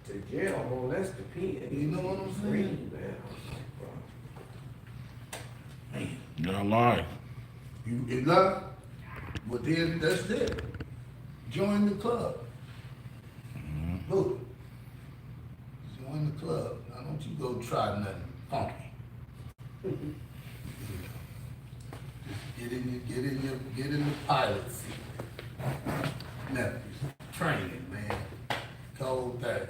to jail, more or less the pen. You know what I'm saying? Green, man. I was like, bro. Man, Y'all lie. you love? Well then, that's it. Join the club. Look. Join the club. Now don't you go try nothing funky. Just get in the pilot seat. Nephews, training, man. Cold thing.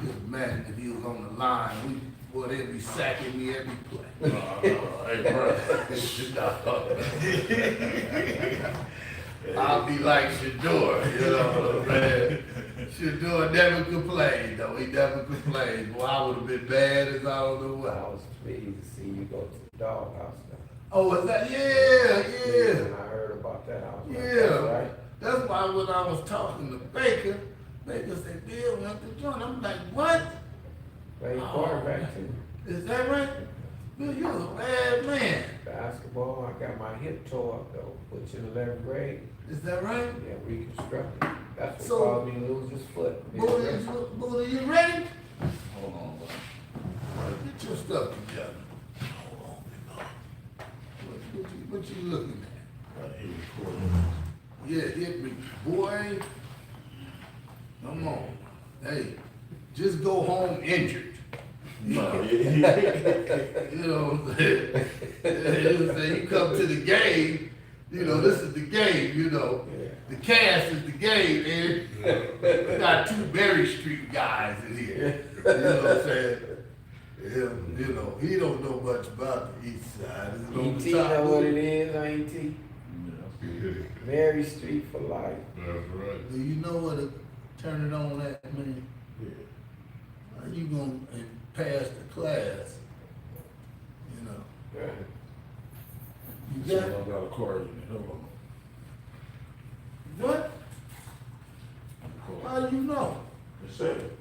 Just imagine if he was on the line, boy, they'd be sacking me every play. Hey, bro. I'll be like Shador, you know what I'm saying? Shador never complained, though. He never complained. Boy, I would have been bad as I don't know what. I was pleased to see you go to the doghouse now. Oh, is that? Yeah. When I heard about that, I was like, Yeah. that's right. That's why when I was talking to Baker said, Bill went to join. I'm like, what? Played quarterback too. Is that right? Bill, you're a bad man. Basketball, I got my hip tore up though, which in 11th grade, Is that right? yeah, reconstructed. That's what So- caused me to lose this foot. Booty, you ready? Hold on, bro. Get your stuff together. Hold on, big dog. What you looking at? Right here, recording. Yeah, hit me, boy. Come on. Hey, just go home injured. No, You know what I'm saying? You come to the game, you know, this is the game, you know. Yeah. The cast is the game, man. We got two Berry Street guys in here. You know what I'm saying? Him, you know, he don't know much about the east side. It's on the E.T. top. know what it is, ain't he? Yeah, Mary Street for life. that's right. Do you know what to turn it on at, man? Yeah. How you gonna pass the class? You know, Yeah. you So got, I got a car in it, hold on. what? How you know? It's it.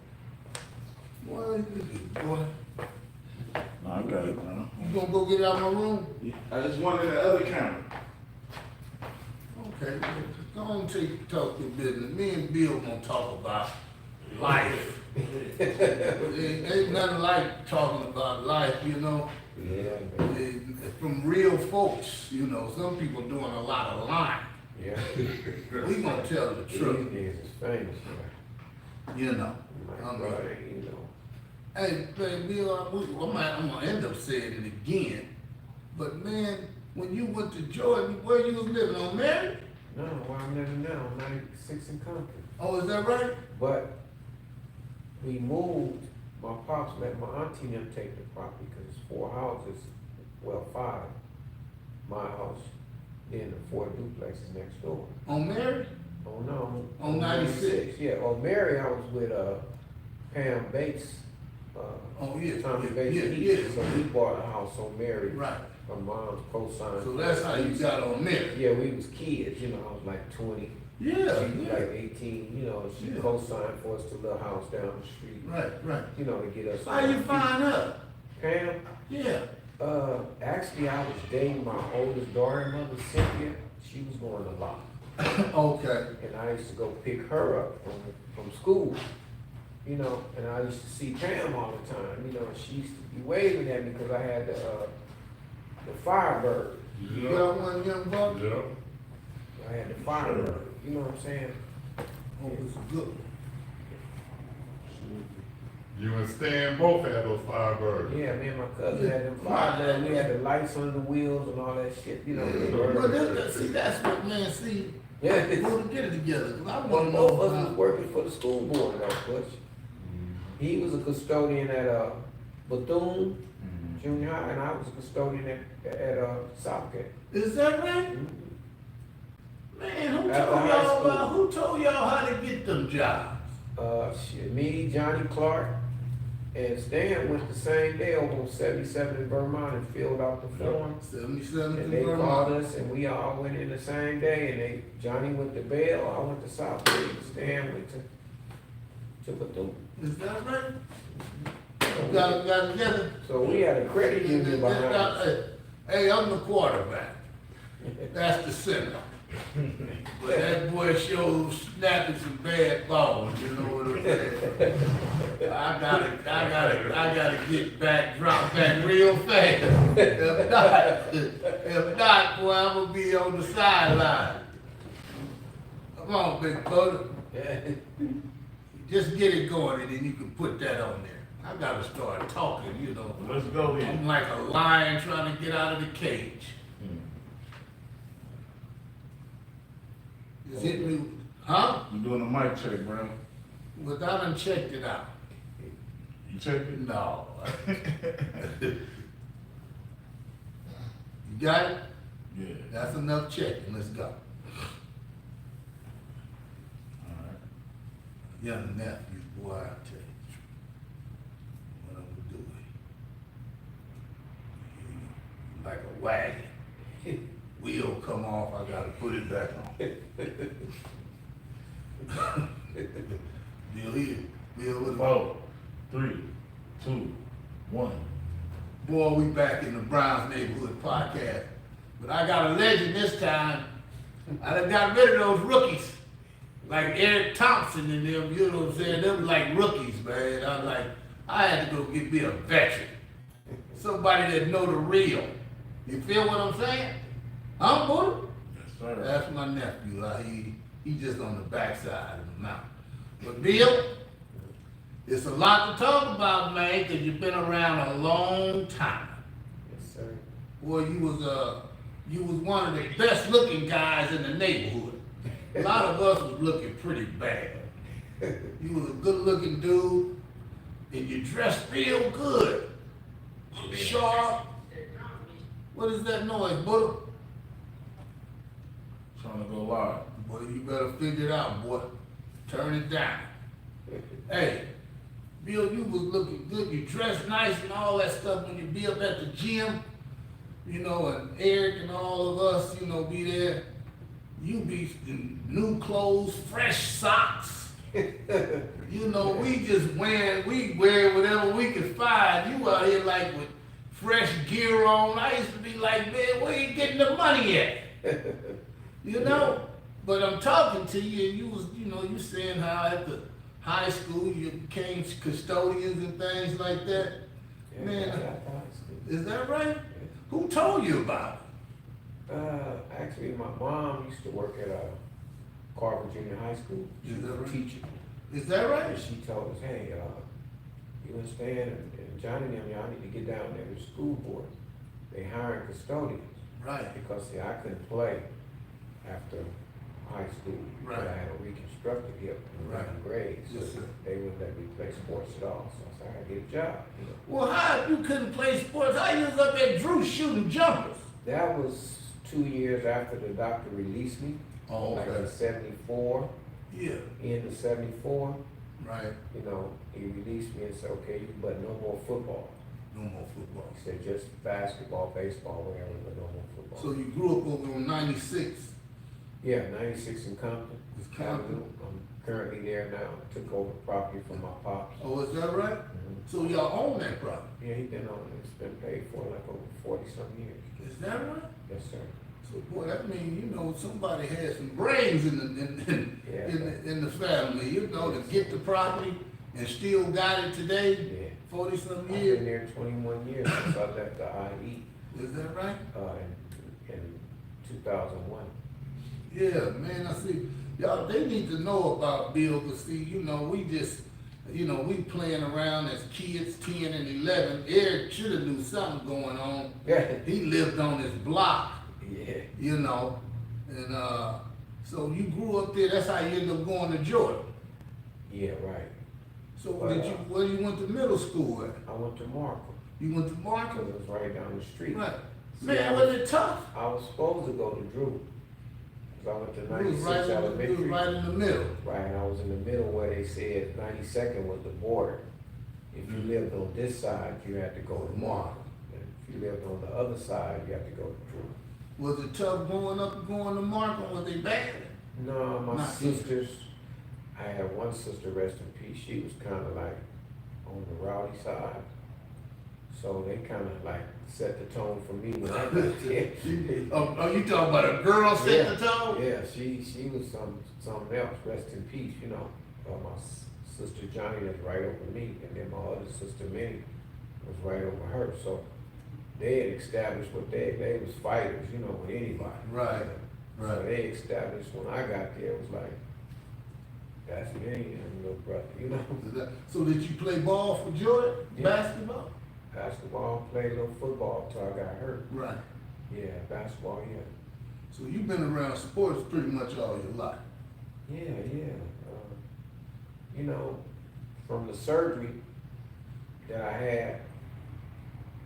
Boy, boy, No, I got it now. you gonna go get out of my room? I just wanted the other camera. Okay, go on talk your business. Me and Bill gonna talk about life. Ain't nothing like talking about life, you know. Yeah, man. From real folks, you know. Some people doing a lot of lying. Yeah. We gonna tell the These truth, niggas is famous, man. you know. My I mean, brother, you know. hey, Bill, I'm gonna end up saying it again. But man, when you went to Jordan, where you was living on Mary? No, where I'm living now, 96 and Compton. Oh, is that right? But we moved, my pops let my auntie and them take the property because it's 4 houses, well, 5. My house, then the 4 duplexes next door. On Mary? Oh, no. On 96. Yeah, on Mary, I was with Pam Bates. Oh, yeah, Tommy yeah, Bates. yeah, He- yeah. So we bought a house on Mary. Right. My mom's co-signed. So that's how you got on Mary. Yeah, we was kids, you know, I was like 20. Yeah, She was yeah. like 18, you know, she Yeah. co-signed for us to little house down the street. Right. You know, to get us. How you find her? Pam? Yeah. Actually, I was dating my oldest daughter, mother Cynthia. She was going to law, Okay. and I used to go pick her up from school. You know, and I used to see Pam all the time. You know, and she used to be waving at me because I had the Firebird. You got one young buck? Yeah. I had the Firebird. You know what I'm saying? Oh, it's a good one. You and Stan both had those Firebirds. Yeah, me and my cousin had them Firebird. We had the lights on the wheels and all that shit. You know. But that's what, man, see, Yeah. we want to get it together. 'Cause I Well, want to both of know us was about. working for the school board though, Butch. He was a custodian at Bethune Junior High, and I was a custodian at Southgate. Is that right? Man, After high school. who told y'all how to get them jobs? Shit, me, Johnny Clark, and Stan went the same day over on 77 in Vermont and filled out the form. 77 And to they called Vermont. us, and we all went in the same day, and Johnny went to Bell, I went to Southgate, Stan went to Bethune. Is that right? Got together? So we had a credit union behind us. Hey, I'm the quarterback. That's the center. But that boy showed snapping some bad balls, you know what I'm saying? I gotta get back, drop back real fast. If not, boy, I'm gonna be on the sideline. Come on, big brother. Just get it going and then you can put that on there. I gotta start talking, you know. Let's go then. I'm like a lion trying to get out of the cage. Is it me? Huh? You doing a mic check, bro? But I done checked it out. You check it? No. You got it? Yeah. That's enough checking. Let's go. Alright. Young nephew, boy, I tell you. What I'm gonna do? You like a wagon. Wheel come off, I gotta put it back on. Bill here. Bill with 4, 3, 2, 1. Boy, we back in the Browns Neighborhood Podcast. But I got a legend this time. I done got rid of those rookies. Like Eric Thompson and them, you know what I'm saying? Them like rookies, man. I had to go get me a veteran. Somebody that know the real. You feel what I'm saying? Huh, Buddha? Yes, sir. That's my nephew. He just on the backside of the mountain. But Bill, it's a lot to talk about, man, because you've been around a long time. Yes, sir. Boy, you was one of the best looking guys in the neighborhood. A lot of us was looking pretty bad. You was a good looking dude, and you dressed real good. Sharp. What is that noise, Buddha? Trying to go live. Boy, you better figure it out, boy. Turn it down. Hey, Bill, you was looking good. You dressed nice and all that stuff when you be up at the gym. You know, and Eric and all of us, you know, be there. You be in new clothes, fresh socks. You know, we wear whatever we can find. You out here like with fresh gear on. I used to be like, man, where you getting the money at? You know? But I'm talking to you and you saying how at the high school you became custodians and things like that. Yeah, Man, I got high school. is that right? Who told you about it? Actually, my mom used to work at Carver Junior High School. She Is was that a right? teacher. Is that right? And she told us, hey, you and Stan and Johnny and them, y'all need to get down there to the school board. They hiring custodians. Right. Because, see, I couldn't play after high school. Right. But I had a reconstructed hip in Right. 11th grade. So Yes, sir. they wouldn't let me play sports at all. So I said, I gotta get a job. You know. Well, how you couldn't play sports? How you was up at Drew shooting jumpers? That was 2 years after the doctor released me. Oh, Like okay. in 74, Yeah. end of 74. Right. You know, he released me and said, okay, but no more football. No more football. He said just basketball, baseball, whatever, but no more football. So you grew up over on 96. Yeah, 96 in Compton. It's Compton. Avenue. I'm currently there now. I took over property from my pops. Oh, is that right? Mhm. So y'all own that property. Yeah, he been on it. It's been paid for like over 40-some years. Is that right? Yes, sir. So boy, that means somebody had some brains in the family, to get the property and still got it today, Yeah. 40-some I've been years. there 21 years since I left the IE Is that right? in 2001. Yeah, man. I see. Y'all, they need to know about Bill, cause see, we playing around as kids, 10 and 11. Eric should have knew something going on. Yeah. He lived on his block. Yeah. And so you grew up there, that's how you ended up going to Jordan. Yeah, right. So Well, where you went to middle school at? I went to Markham You went to because Markham? it was right down the street. Right. See, Man, was it tough? I was supposed to go to Drew. Because I went to You was 96 you Elementary. was right in the middle. Right, and I was in the middle where they said 92nd was the border. If you lived on this side, you had to go to Markham. And if you lived on the other side, you had to go to Drew. Was it tough growing up and going to Markham? Was they bad? No, my Not sisters, I had one sister, rest in peace, she was kind of like on the rowdy side. So they kinda like set the tone for me when I got there. Oh, you talking about a girl set the tone? Yeah, she was something else, rest in peace, you know. My sister Johnny that's right over me, and then my other sister Minnie was right over her, so they had established what they was fighters, you know, with anybody. Right, you know. right. So they established when I got there, it was like, that's me and little brother, you know. So did you play ball for Jordan? Yeah. Basketball? Basketball, played a little football till I got hurt. Right. Yeah, basketball, yeah. So you've been around sports pretty much all your life. Yeah. You know, from the surgery that I had,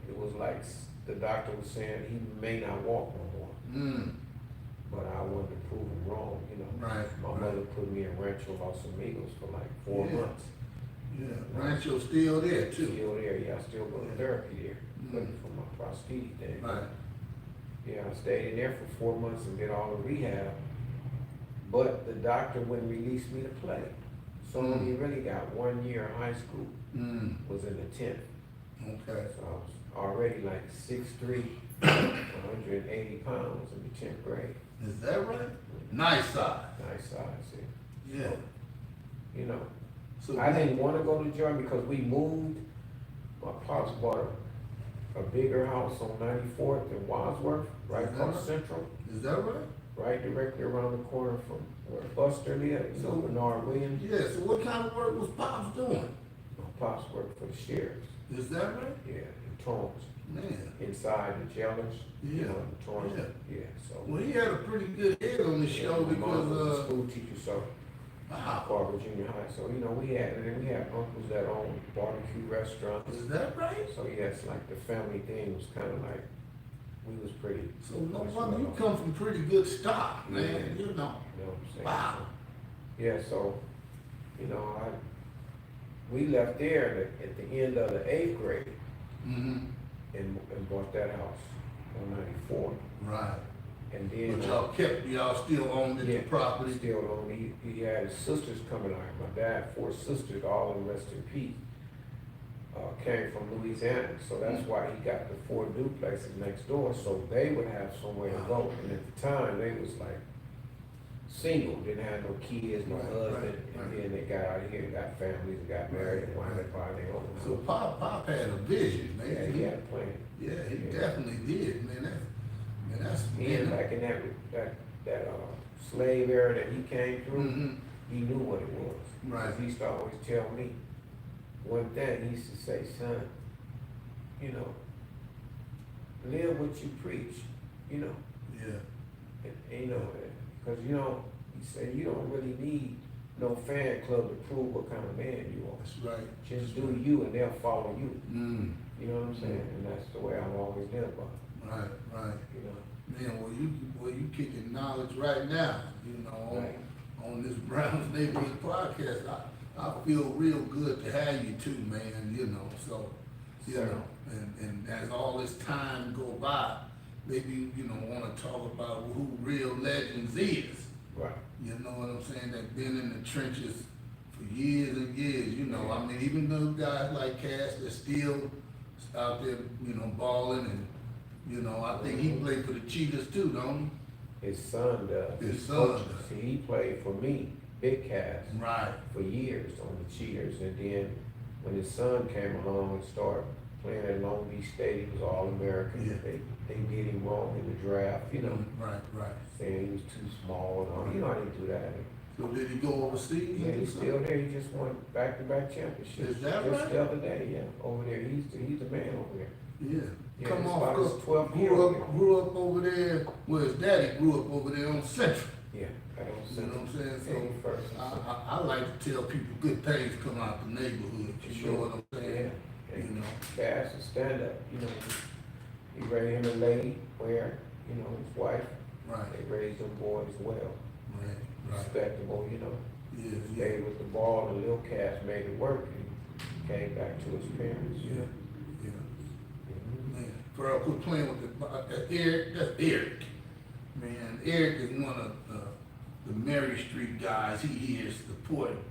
it was like the doctor was saying he may not walk no more. Mm. But I wanted to prove him wrong, you know. Right, My right. mother put me in Rancho Los Amigos for like 4 Yeah. months. Yeah, Rancho's still there too. Still there, yeah, I still go to Yeah. therapy there, Mm. for my prosthetic thing. Right. Yeah, I stayed in there for 4 months and did all the rehab. But the doctor wouldn't release me to play. So I only really got 1 year of high school, Mm. was in the 10th. Okay. So I was already like 6'3", 180 pounds in the 10th grade. Is that right? Nice size. Nice size, yeah. Yeah. You know, So I didn't want to go to Jordan because we moved. My pops bought a bigger house on 94th in Wadsworth, right across Central, Is that right? right directly around the corner from where Buster lived, you know, Bernard Williams. Yeah. So what kind of work was Pops doing? My pops worked for the sheriffs, Is that right? yeah, in Torrance, Man. inside the jailers, you Yeah. know, in Torrance, yeah, so. Well, he had a pretty good head on the show My mom was a because school teacher, so. wow. Carver Junior High, so, you know, we had uncles that owned barbecue restaurants. Is that right? So yes, like the family thing was kind of like, we was pretty. So no much wonder you well off. come from pretty good stock, man. Yeah. You know. You know what I'm saying? Wow. Yeah, so, you know, we left there at the end of the 8th grade Mm-hmm. and bought that house on 94. Right. And then. But y'all still owned the property. Still on, he had his sisters coming out, my dad, 4 sisters, all in rest in peace. Came from Louisiana, so that's why he got the 4 duplexes next door, so they would have somewhere to go. And at the time, they was like single, didn't have no kids, no Right, husband, right. and then they got out here, got families, and got married, and wound up buying their own So house. Pop had a vision, man. Yeah, he had a plan. Yeah, he Yeah. definitely did, man. That's And back in that slave era that he came through, Mhm. he knew what it was. Right. He used to always tell me one thing, he used to say, son, you know, live what you preach, you know. Yeah. And, you know, because, you know, he said, you don't really need no fan club to prove what kind of man you are. That's right. Just do you and they'll follow you. Mm. You know what I'm saying? And that's the way I've always lived by, Right, right. you know. Man, well you kicking knowledge right now, you know, Right. on this Browns Neighborhood podcast. I feel real good to have you too, man, you know, so, you Sir. know, and as all this time go by, maybe, you know, wanna talk about who Real Legends is. Right. You know what I'm saying? They've been in the trenches for years and years, you know. I mean, even those guys like Cass, they're still out there, you know, balling and, you know, I think he played for the Cheetahs too, don't His son does. His He son coaches. does. See, he played for me, Big Cass, he? Right. for years on the Cheaters. And then when his son came along and started playing at Long Beach State, he was All-American. Yeah. They did him wrong in the draft, you know, Right, right. saying he was too small and all. You know, I didn't do that. So did he go overseas? Yeah, he's still there. He just won back-to-back championships. Is that Just right? the other day, yeah, over there. He's the man over there. Yeah. Yeah, Come it's on, about his 12th year. grew up over there, well, his daddy grew up over there on Central. Yeah, I don't You know what I'm saying? Any So first. I like to tell people good things come out the neighborhood, you know what I'm Yeah, saying? and You know. Cass is stand up, you know, he raised him a lady where, you know, his wife, Right, they raised them boys well, right, right. respectable, you know. Yeah, yeah, Stayed with the ball and Lil Cass made it work and came back to his parents, you yeah, know. yeah. Mhm. Man, Pharrell, quit playing with Eric, that's Eric. Man, Eric is one of the Mary Street guys. He is supporting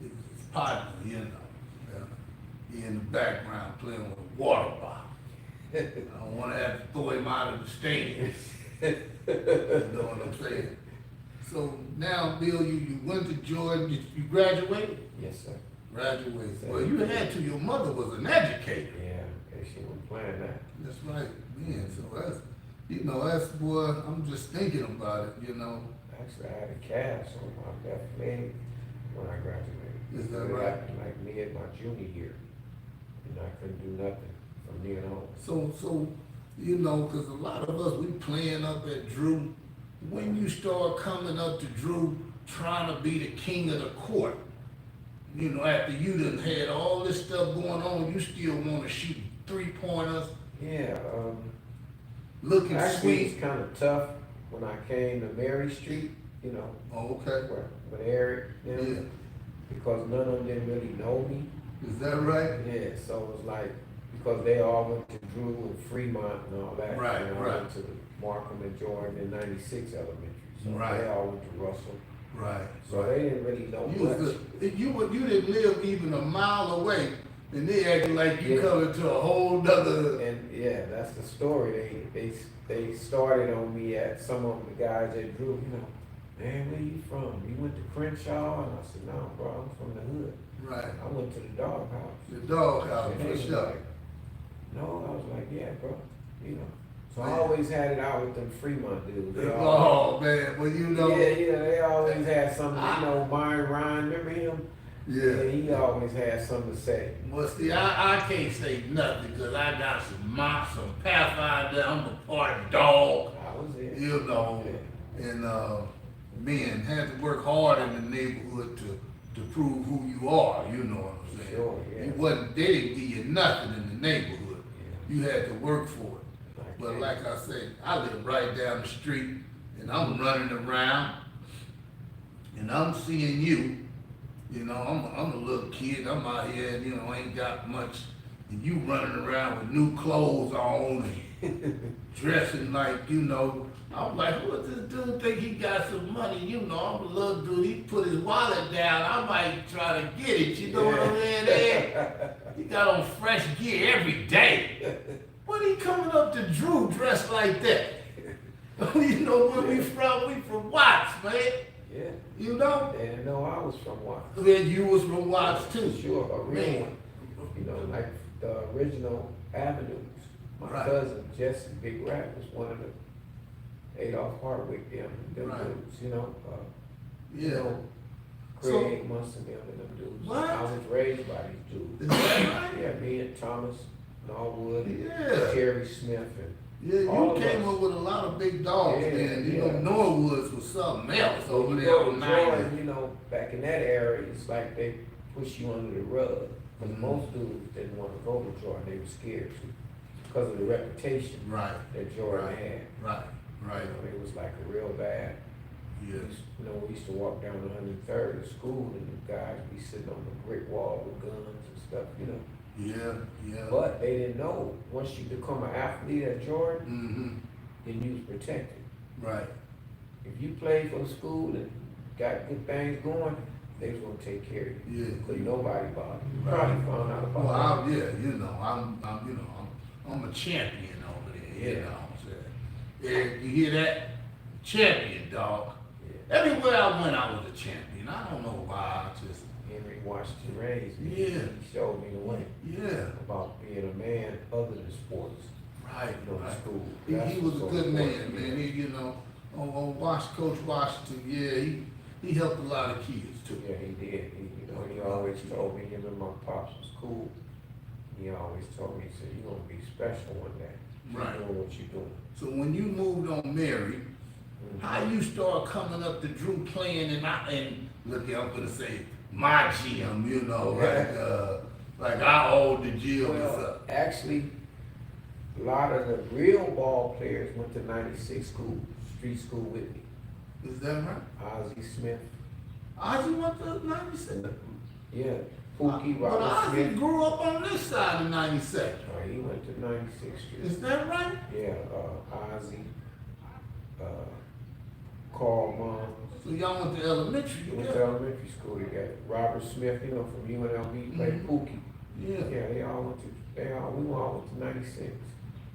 his partner, you know. Ricky in the background playing with a water bottle. I don't wanna have to throw him out of the stadium. You know what I'm saying? So now, Bill, you went to Jordan, you graduated? Yes, sir. Graduated. Well, you had to, your mother was an educator. Yeah, and she wasn't playing that. That's right, man, so that's, you know, that's, boy, I'm just thinking about it, you know. Actually, I had a cast on my left leg when I graduated. Is that It right? happened like mid my junior year, and I couldn't do nothing from then on. So, you know, cause a lot of us, we playing up at Drew. When you start coming up to Drew, trying to be the king of the court, you know, after you done had all this stuff going on, you still wanna shoot 3-pointers, Yeah, looking actually, sweet. it's kind of tough when I came to Mary Street, you know, Oh, okay, with Eric, yeah, them, because none of them didn't really know me. is that right? Yeah, so it was like, because they all went to Drew and Fremont and all that. Right, and I right. went to Markham and Jordan in 96 elementary. So Right. they all went to Russell. Right. So they didn't really know You much. was you didn't live even a mile away, and they acted like you Yeah. coming to a whole nother. And yeah, that's the story. They started on me at some of the guys that Drew, you know, man, where you from? You went to Crenshaw? And I said, no, bro, I'm from the hood. Right. I went to the doghouse. The doghouse, And they for was sure. like, no, I was like, yeah, bro, you know. So I always had it out with them Fremont dudes. They all, Oh man, well you know. yeah, they always had something, you know, Myron Ryan, remember him? Yeah. He always had something to say. Well, see, I can't say nothing because I got some mops, some Pathfinder. I'm a part dog, I was there. you know, and man, had to work hard in the neighborhood to prove who you are. You know what I'm saying? Sure, yeah. You wasn't they didn't give you nothing in the neighborhood. Yeah. You had to work for it. But Okay. like I said, I live right down the street, and I'm running around, and I'm seeing you. You know, I'm a little kid. I'm out here, and you know, ain't got much. And you running around with new clothes on, and dressing like, you know. I'm like, what this dude think he got some money? You know, I'm a little dude. He put his wallet down. I might try to get it. You know what I'm saying? Ed? He got on fresh gear every day. What he coming up to Drew dressed like that? You know where we from Watts, man. Yeah. You know? They didn't know I was from Watts. Then you was from Watts too. Sure, a real Man. one. You know, like the original Avenues. My Right. cousin Jesse Big Rat was one of the Adolph Hardwick, them Right. dudes, you know. You Yeah. know, So- Craig Munson, them dudes. What? I was raised by these dudes. Is that right? Yeah, me and Thomas Norwood, Yeah. Jerry Smith, and Yeah, All you of came us. up with a lot of big dogs, Yeah, man. You yeah. know, Norwoods was something else so over you there go to on Jordan, 90. you know, back in that era, it's like they push you under the rug. Because Mhm. most dudes didn't want to go to Jordan, they were scared to, because of the reputation Right, that Jordan Right. had. right, right. You know, it was like a real bad. Yes. You know, we used to walk down 103rd to school, and the guys be sitting on the brick wall with guns and stuff, you know. Yeah, yeah. But they didn't know, once you become an athlete at Jordan, Mm-hmm. then you was protected. Right. If you played for the school and got good things going, they was gonna take care of you. Yeah. Cause nobody bothered you. Right. Probably found out Well, about it. yeah, you know, I'm a champion over there. You Yeah. know what I'm saying? Yeah, you hear that? Champion, dog. Yeah. Everywhere I went, I was a champion. I don't know why. I just, Henry Washington raised me. Yeah. He showed me the way yeah. about being a man other than sports. Right, You know, right. school. He That's was a so good man, important, man. yeah. He, you know, on Coach Washington, yeah, he helped a lot of kids too. Yeah, he did. He always told me, him and my pops was cool. He always told me, he said, you're gonna be special one day. Right. You're doing what you're doing. So when you moved on Mary, Mhm. how you start coming up to Drew playing and look, I'm gonna say my gym, you know, like I own the gym and Well, stuff. actually, a lot of the real ball players went to 96 school, street school with me. Is that right? Ozzie Smith, Ozzy went to 96. yeah, Pookie, But Robert Ozzy Smith. grew up on this side of 96. He went to 96 Street. Is that right? Yeah, Ozzie, Carl Mons. So y'all went to elementary He went to together. elementary school together. Robert Smith, you know, from UNLV, played Mhm. Pookie. Yeah. Yeah, we all went to 96.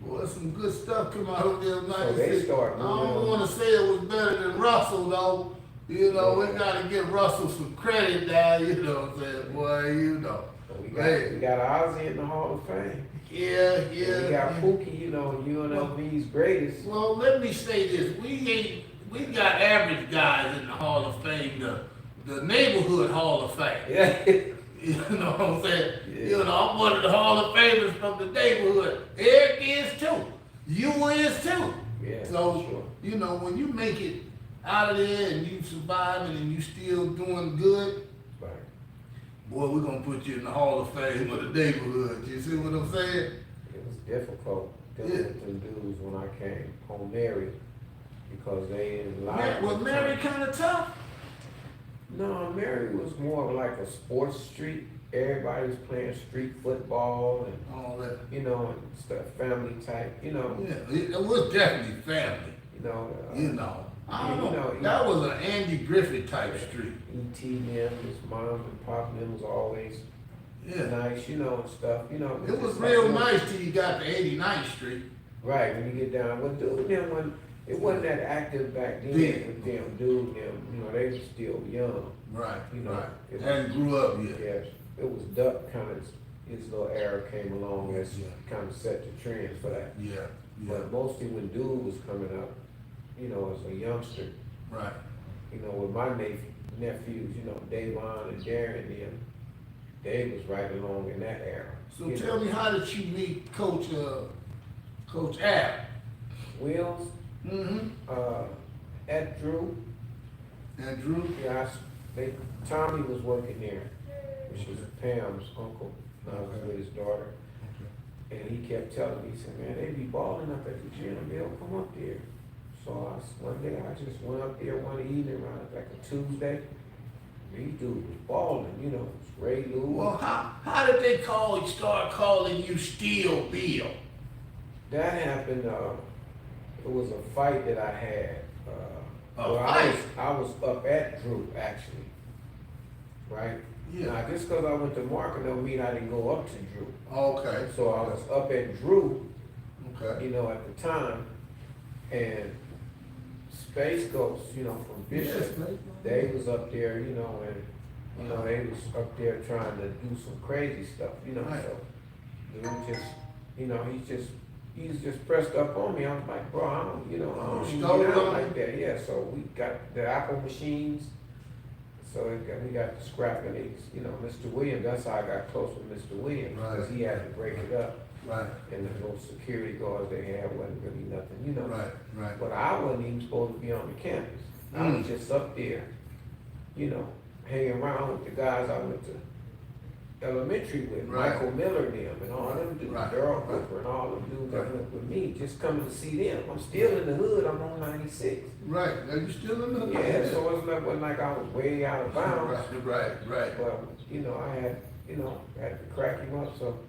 Boy, some good stuff come out of there. So they start I don't moving on. wanna say it was better than Russell though. You know, we gotta give Russell some credit now, you know what I'm saying, boy, you know. We got Ozzy in the Hall of Fame. Yeah, And yeah. we got Pookie, you know, UNLV's greatest. Well, let me say this, we got average guys in the Hall of Fame, the neighborhood Hall of Fame. Yeah. You know what I'm saying? Yeah. You know, I'm one of the Hall of Famers from the neighborhood. Eric is too. You is too. Yeah, So, for sure. you know, when you make it out of there and you surviving and you still doing good, Right. boy, we're gonna put you in the Hall of Fame of the neighborhood. You see what I'm saying? It was difficult dealing Yeah. with them dudes when I came on Mary because they didn't lie. Was Mary kinda tough? No, Mary was more of like a sports street. Everybody was playing street football and, All that. you know, and stuff, family type, you know. Yeah, it was definitely family. You know. You know. I Yeah, don't you know. know, That was an Andy Griffith type street. E.T. them, his mom and pop them was always Yeah. nice, you know, and stuff, you know. It was just real like- nice till you got to 89th Street. Right, when you get down, well, dude, them, when, it wasn't that active back then Yeah. with them, dude, them, you know, they were still young. Right, You know, right. it- Hadn't grew up yet. Yes, it was Duck kind of, his little era came along as Yeah. kind of set the trend for that. Yeah, yeah, But mostly when dude was coming up, you know, as a youngster, right. you know, with my nephews, you know, Davon and Darren, them, they was right along in that era. So you tell know. me, how did you meet Coach Al? Wills, Mm-hmm. Ed Drew, And Drew? yeah, Tommy was working there, which was Pam's uncle, and I was with his daughter. And he kept telling me, he said, man, they be balling up at the gym, Bill, come up there. So one day I just went up there one evening around like a Tuesday. These dudes was balling, you know, it was Ray Lou. Well, how did they start calling you Steel Bill? That happened, it was a fight that I had. A fight? I was up at Drew, actually, right? Yeah. Now, just because I went to Market don't mean I didn't go up to Drew. Okay. So I was up at Drew, Okay. you know, at the time, and Space Ghost, you know, from Bishop, they was up there, you know, and, you know, they was up there trying to do some crazy stuff, you know, Right. so. Dude just, you know, he's just pressed up on me. I was like, bro, I don't even Stole get out on like that. Yeah, so we got the Apple machines. So we got the scrapping these, you know, Mr. Williams, that's how I got close with Mr. Williams, because he had to break it up. Right, And the little security guards they had wasn't really nothing, you know. right, right. But I wasn't even supposed to be on the campus. I was just up there, you know, hanging around with the guys I went to elementary with, Right. Michael Miller and them, and all them dudes, Right. Darrell Right. Cooper and all them dudes that Right. went with me, just coming to see them. I'm still in the hood, I'm on 96. Right, now you still in the Yeah, so it wasn't like I was way out of bounds. Right. But, you know, I had to crack him up, so.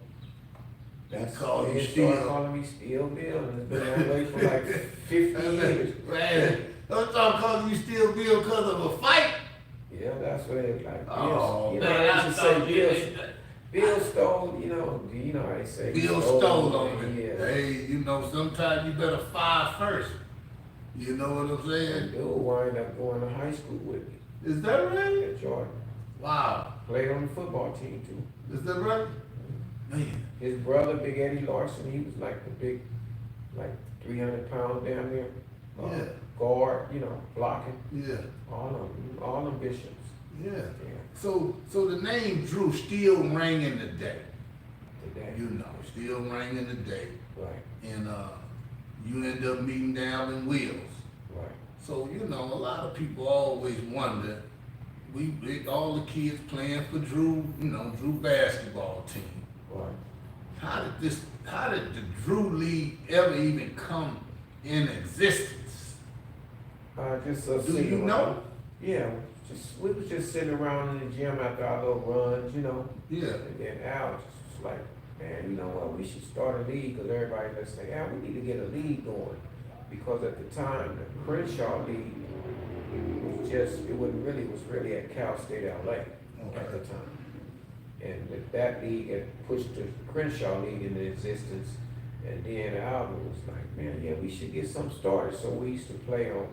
They called you They started Steel. calling me Steel Bill, and it's been that way for like 50 years. Man, don't start calling you Steel Bill because of a fight. Yeah, that's what it like. Oh, You know, man, I I used to say thought Bill stole, you know how they say. he Bill stole on it. me. Yeah. Hey, you know, sometimes you better fire first. You know what I'm And saying? dude wind up going to high school with me Is that right? at Jordan. Wow. Played on the football team too. Is that right? Man. His brother, Big Eddie Larson, he was like the big, like 300 pound down there. Yeah. Guard, you know, blocking. Yeah. All them bishops. Yeah. Yeah, So the name Drew still rang in the day. today. You know, still rang in the day. Right, And you end up meeting down in Wheels. right. So, you know, a lot of people always wonder, all the kids playing for Drew, you know, Drew basketball team. Right. How did the Drew League ever even come in existence? Just Do sitting you around. know? Yeah, we was just sitting around in the gym after our little runs, you know. Yeah. And then Al just was like, man, you know what, we should start a league, because everybody was saying, Al, we need to get a league going. Because at the time, the Crenshaw League was really at Cal State LA at the time. And that league had pushed the Crenshaw League into existence. And then Alvin was like, man, yeah, we should get some started. So we used to play on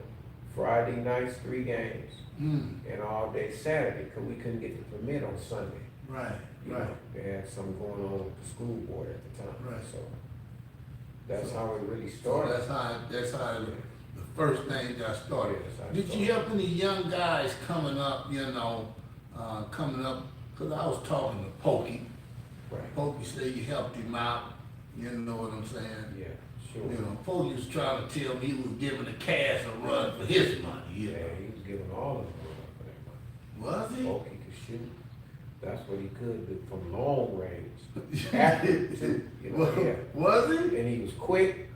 Friday nights, 3 games, and all day Saturday, because we couldn't get the permit on Sunday. Right, You know, they had something going on with the school board at the time. Right. So that's how it really So started. that's how the first thing got started. Yes, I Did you started. help any young guys coming up, cause I was talking to Pokey. Right. Pokey said you helped him out, you know what I'm saying? Yeah, sure. You know, Pokey was trying to tell me he was giving the cash a run for his money, you Yeah, know. he was giving all of them for that money. Was he? Folk, he could shoot. That's what he could do from long range. Accurate too, you know, yeah. Was he? And he was quick,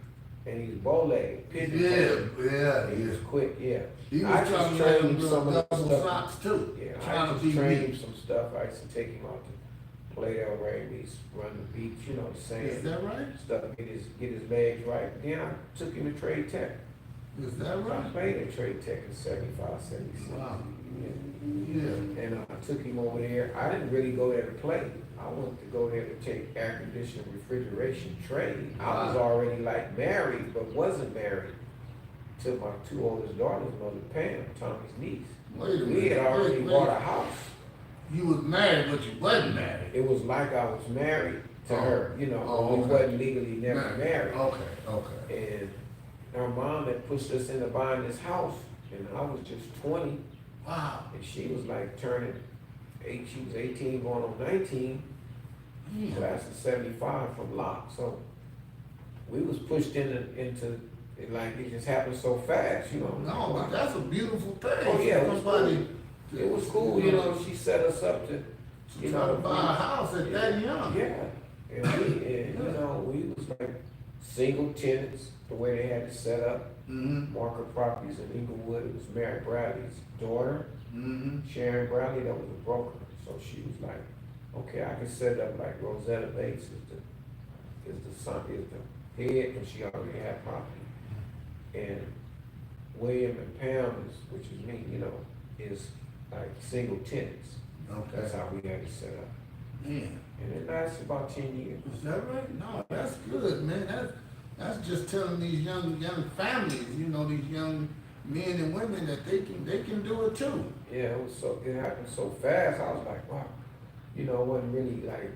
and he was bow-legged, Yeah, pigeon yeah, He yeah. was quick, yeah. He I was just trying to trained learn him some of the double stuff. socks too. Yeah, I Trying to just be trained me. him some stuff. I used to take him out to play El Rey, we used to run the beach, you know, the Is sand that right? stuff, get his legs right. Then I took him to Trade Tech. Is that I right? played at Trade Tech in 75, 76. Wow. Yeah. Yeah. And I took him over there. I didn't really go there to play. I went to go there to take air conditioning, refrigeration trade. I was Wow. already like married, but wasn't married to my 2 oldest daughters, Mother Pam, Tommy's niece. Wait a We had minute. already Wait. bought a house. You was married, but you wasn't married. It was like I was married to Oh. her, you know, Oh, we okay. wasn't legally never married. Okay, okay. And our mom had pushed us into buying this house, and I was just 20. Wow. And she was like turning she was 18 going on 19, class of 75 from Locke. So we was pushed into it, like it just happened so fast, you know. No, but that's a beautiful thing. Oh, yeah, it was Somebody. It was cool, you know, she set us up to, you Try know. to buy a house at that young. Yeah, and you know, we was like single tenants, the way they had it set up. Mm-hmm, Marker Properties in Inglewood, it was Mary Bradley's daughter, mm-hmm. Sharon Bradley, that was a broker. So she was like, okay, I can set up like Rosetta Bates is the head, and she already had property. And William and Pam which is me, you know, is like single tenants. That's Okay. how we had it set up. Man, And it lasted about 10 years. is that right? No, that's good, man. That's just telling these young families, you know, these young men and women that they can do it too. Yeah, it happened so fast. I was like, wow, you know, it wasn't really like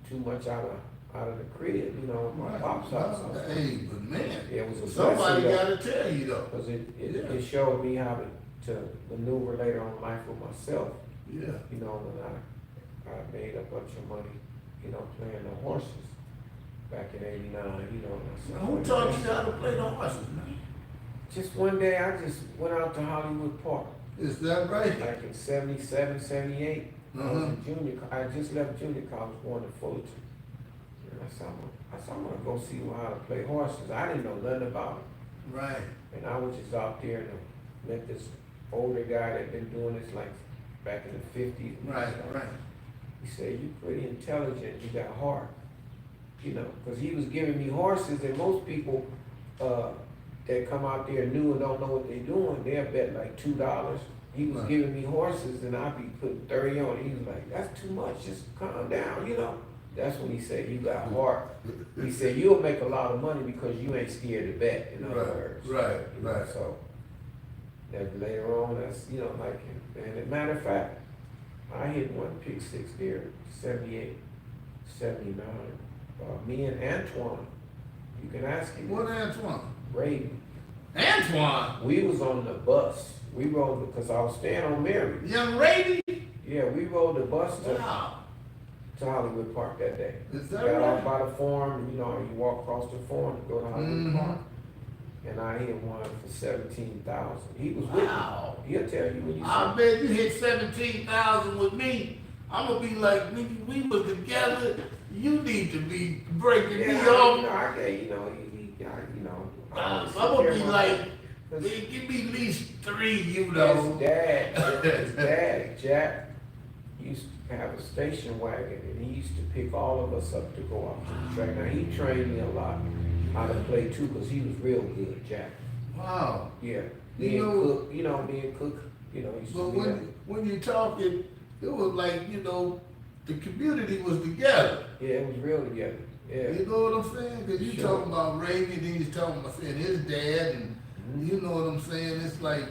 too much out of the crib, you know, my pop's house. Hey, but man, Yeah, it was a somebody blessing, gotta tell you though. because it Yeah. showed me how to maneuver later on in life with myself. Yeah. You know, when I made a bunch of money, you know, playing the horses back in '89, you know. And I said, Who taught you how to play the horses, man? Just one day, I just went out to Hollywood Park, Is that right? like in 77, 78. I was Uh-huh. in I just left junior college, going to Fullerton. And I said, I'm gonna go see how to play horses. I didn't know nothing about it. Right. And I was just out there and I met this older guy that been doing this like back in the 50s. Right, right. He said, you pretty intelligent, you got heart. You know, because he was giving me horses, and most people that come out there new and don't know what they're doing, they'll bet like $2. He was Right. giving me horses and I'd be putting 30 on. He was like, that's too much, just calm down, you know. That's when he said, you got heart. He said, you'll make a lot of money because you ain't scared to bet, in other words. Right, You know, right. So, that later on, that's, you know, like, and as a matter of fact, I hit one pick six there, 78, 79. Me and Antoine, you can ask him. What Antoine? Brady. Antoine? We was on the bus. We rode, because I was staying on Mary. Young lady? Yeah, we rode the bus Wow. to Hollywood Park that day. Is that Got off right? by the Forum, you know, you walk across the Forum to go to Hollywood Mhm. Park. And I hit one for 17,000. He was with Wow. me. He'll tell you when you I see. bet you hit 17,000 with me. I'm gonna be like, nigga, we were together. You need to be breaking Yeah, me you know, off. I get, you know, you know. I I'm always gonna sit be there, like, Cause "Hey, give me at least 3, you his know. dad, Jack, used to have a station wagon, and he used to pick all of us up to go out to the track. Now, he trained me a lot how to play too, because he was real good, Jack. Wow. Yeah, You me and know- Cook, you know, me and Cook, you know, used But to be that. when you're talking, it was like, you know, the community was together. Yeah, it was real together, yeah. You know what I'm saying? Cause you Sure. talking about Reagan, then you talking about saying his dad, and you know what I'm saying? It's like,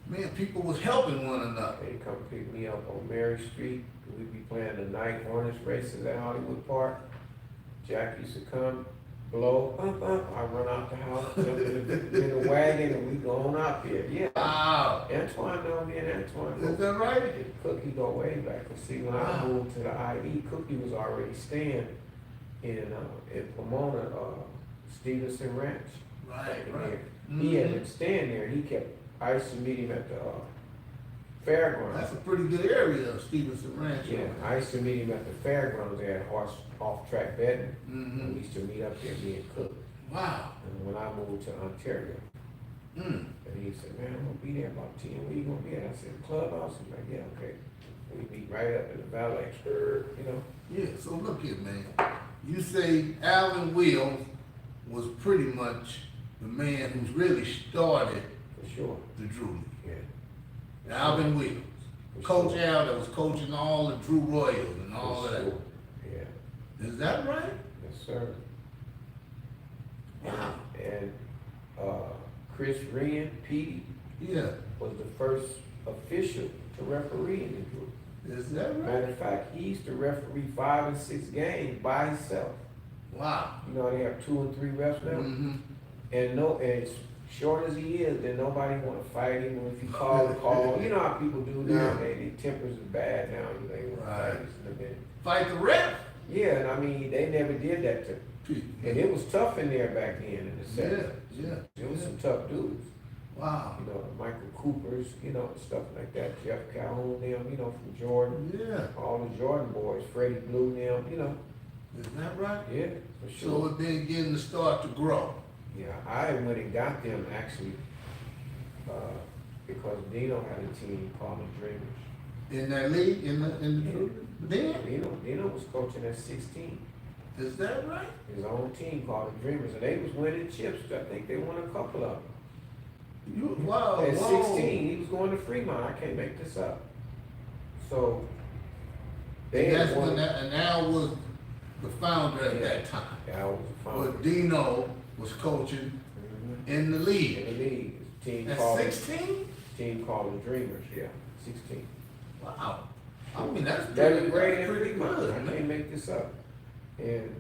man, people was helping one another. They come pick me up on Mary Street, we'd be playing the night harness races at Hollywood Park. Jack used to come, blow, I run out the house, jump in the wagon, and we go on out there, yeah. Wow. Antoine know me and Antoine. Is that right? Cookie go way back, cause see, when I Wow. moved to the IE, Cookie was already staying in Pomona, Stevenson Ranch. Right, back in right. there. He had been staying there, and he kept, I used to meet him at the fairgrounds. That's a pretty good area of Stevenson Ranch. Yeah, I used to meet him at the fairgrounds there at horse off-track betting. Mm-hmm. We used to meet up there, me and Cook. Wow. And when I moved to Ontario, Mm. and he said, man, I'm gonna be there about 10, where you gonna be at? I said, Clubhouse. He's like, yeah, okay. We meet right up in the valet, you know? Yeah, so look here, man. You say Alvin Wills was pretty much the man who's really started For sure, the Drew League. yeah. Alvin Wills. For Coach sure. Al that was coaching all the Drew Royals and all For of that. sure. Yeah, Is that right? yes, sir. Wow. And, Chris Ryan, Petey, Yeah. was the first official to referee in the group. Is that right? Matter of fact, he used to referee 5 and 6 games by himself. Wow. You know, they have 2 and 3 refs now. Mm-hmm. And as short as he is, then nobody wanna fight him, or if you call the call, you know how people do Yeah. nowadays, their tempers is bad now, they wanna Right. fight us in a minute. Fight the ref. Yeah, and I mean, they never did that to, and it was tough in there back then in the Yeah, seventies. yeah. There was some tough dudes, Wow. you know, Michael Coopers, you know, stuff like that, Jeff Calhoun, them, you know, from Jordan, Yeah. all the Jordan boys, Freddie Blue, them, you know, Is that right? yeah, for So sure. it been getting to start to grow. Yeah, I went and got them actually, because Dino had a team called the Dreamers. In that league, in the Drew League? Then? Dino was coaching at 16, Is that right? his own team called the Dreamers, and they was winning chips, I think they won a couple of them. Wow. At whoa. 16, he was going to Fremont, I can't make this up. So, they And had that's when won, and Al was the founder at that time. yeah, I was a founder. But Dino was coaching Mhm. in the In league. the league, his team At called, 16? team called the Dreamers, yeah, 16. Wow. I mean, that's That pretty, is great that's in pretty Fremont, good, I man. can't make this up. And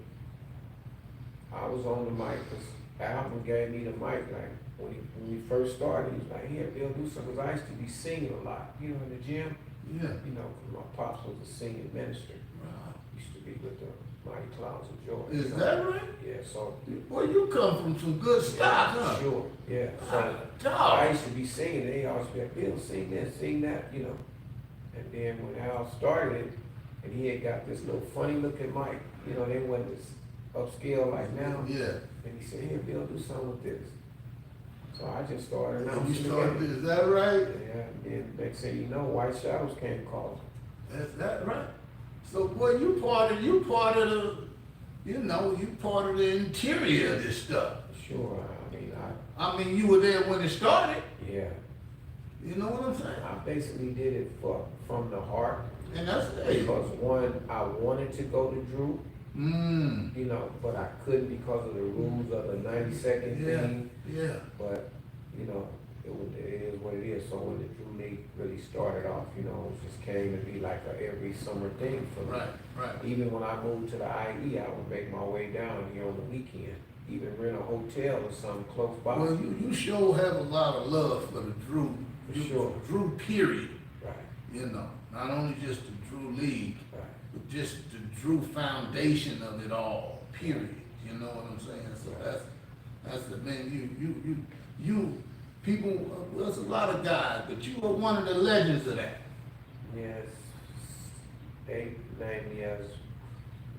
I was on the mic, cause Alvin gave me the mic, like, when we first started, he was like, here, Bill, do something, 'cause I used to be singing a lot, you know, in the gym, Yeah. you know, 'cause my pops was a singing minister, Wow. used to be with the Mighty Clouds of Joy. Is that right? Yeah, so, Boy, you come from some good stock, huh? sure, yeah, so, I Dog. used to be singing, they always be like, Bill, sing this, sing that, you know. And then when Al started it, and he had got this little funny looking mic, you know, they wasn't as upscale like now. Yeah. And he said, here, Bill, do something with this. So I just started And you announcing the started, game. is that right? Yeah, and then next thing you know, White Shadows came calling. Is that right? So, boy, you part of the, you know, you part of the interior of this stuff. Sure, I mean, you were there when it started. yeah, You know what I'm saying? I basically did it from the heart. And that's, hey, Because one, I wanted to go to Drew, you know, but I couldn't because of the rules of the 90-second Yeah. thing. yeah. But, you know, it is what it is. So when the Drew League really started off, you know, it just came to be like a every summer thing for me. Right, right. Even when I moved to the IE, I would make my way down here on the weekend, even rent a hotel or something close by. Well, you sure have a lot of love for the Drew. For sure. Drew period, Right, you know, not only just the Drew League, right. but just the Drew foundation of it all, period. You know what I'm saying? So that's the man, you, people, there's a lot of guys, but you are one of the legends of that. Yes, they named me as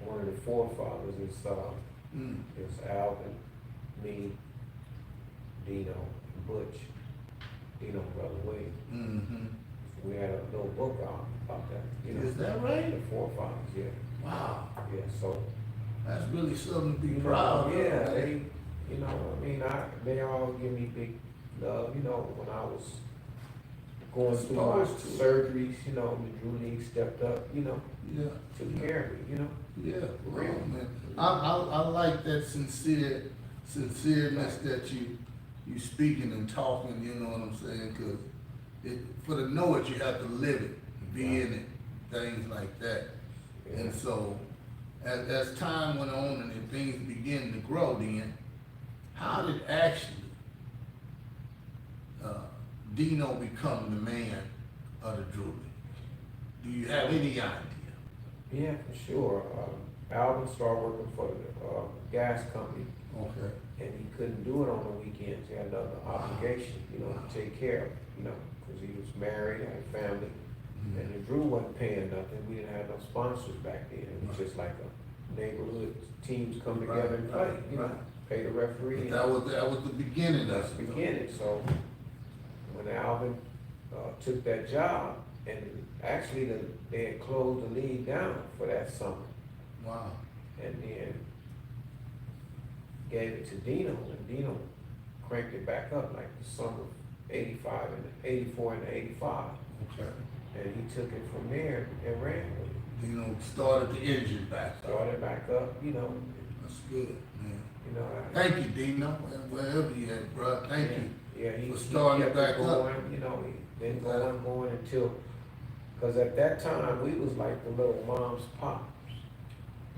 one of the forefathers. It's Alvin, me, Dino, Butch, Dino brother William. Mm-hmm. We had a little book out about that, you know. Is that right? The forefathers, yeah, Wow, yeah, so. that's really something to be You know, proud of. yeah, they, you know, I mean, they all give me big love, you know, when I was going through my Exposed to it. surgeries, you know, the Drew League stepped up, you know, Yeah. took care of me, you know. Yeah, Real. well, man. I like that sincereness that you speaking and talking, you know what I'm saying? Cause for to know it, you have to live it, be in it, things like that. And Yeah. so, as time went on and things began to grow then, how did actually, Dino become the man of the Drew League? Do you have any idea? Yeah, for sure. Alvin started working for the gas company, Okay. and he couldn't do it on the weekends. He had another obligation, you know, to take care of, you know, because he was married, had a family, and the Drew wasn't paying nothing. We didn't have no sponsors back then. It was just like a neighborhood teams come together and play, you know, pay the referee. But that was the beginning of That's it. the beginning. So when Alvin took that job, and actually they had closed the league down for that summer, Wow. and then gave it to Dino, and Dino cranked it back up like the summer of '85 and '84 and '85, Okay. and he took it from there and ran with it. You know, started the engine back up. Started back up, you know. That's good, man. You know. Thank you, Dino, wherever you at, bro. Thank you. Yeah, he for he starting kept it back it up. going, you know, he been going until, because at that time, we was like the little mom's pops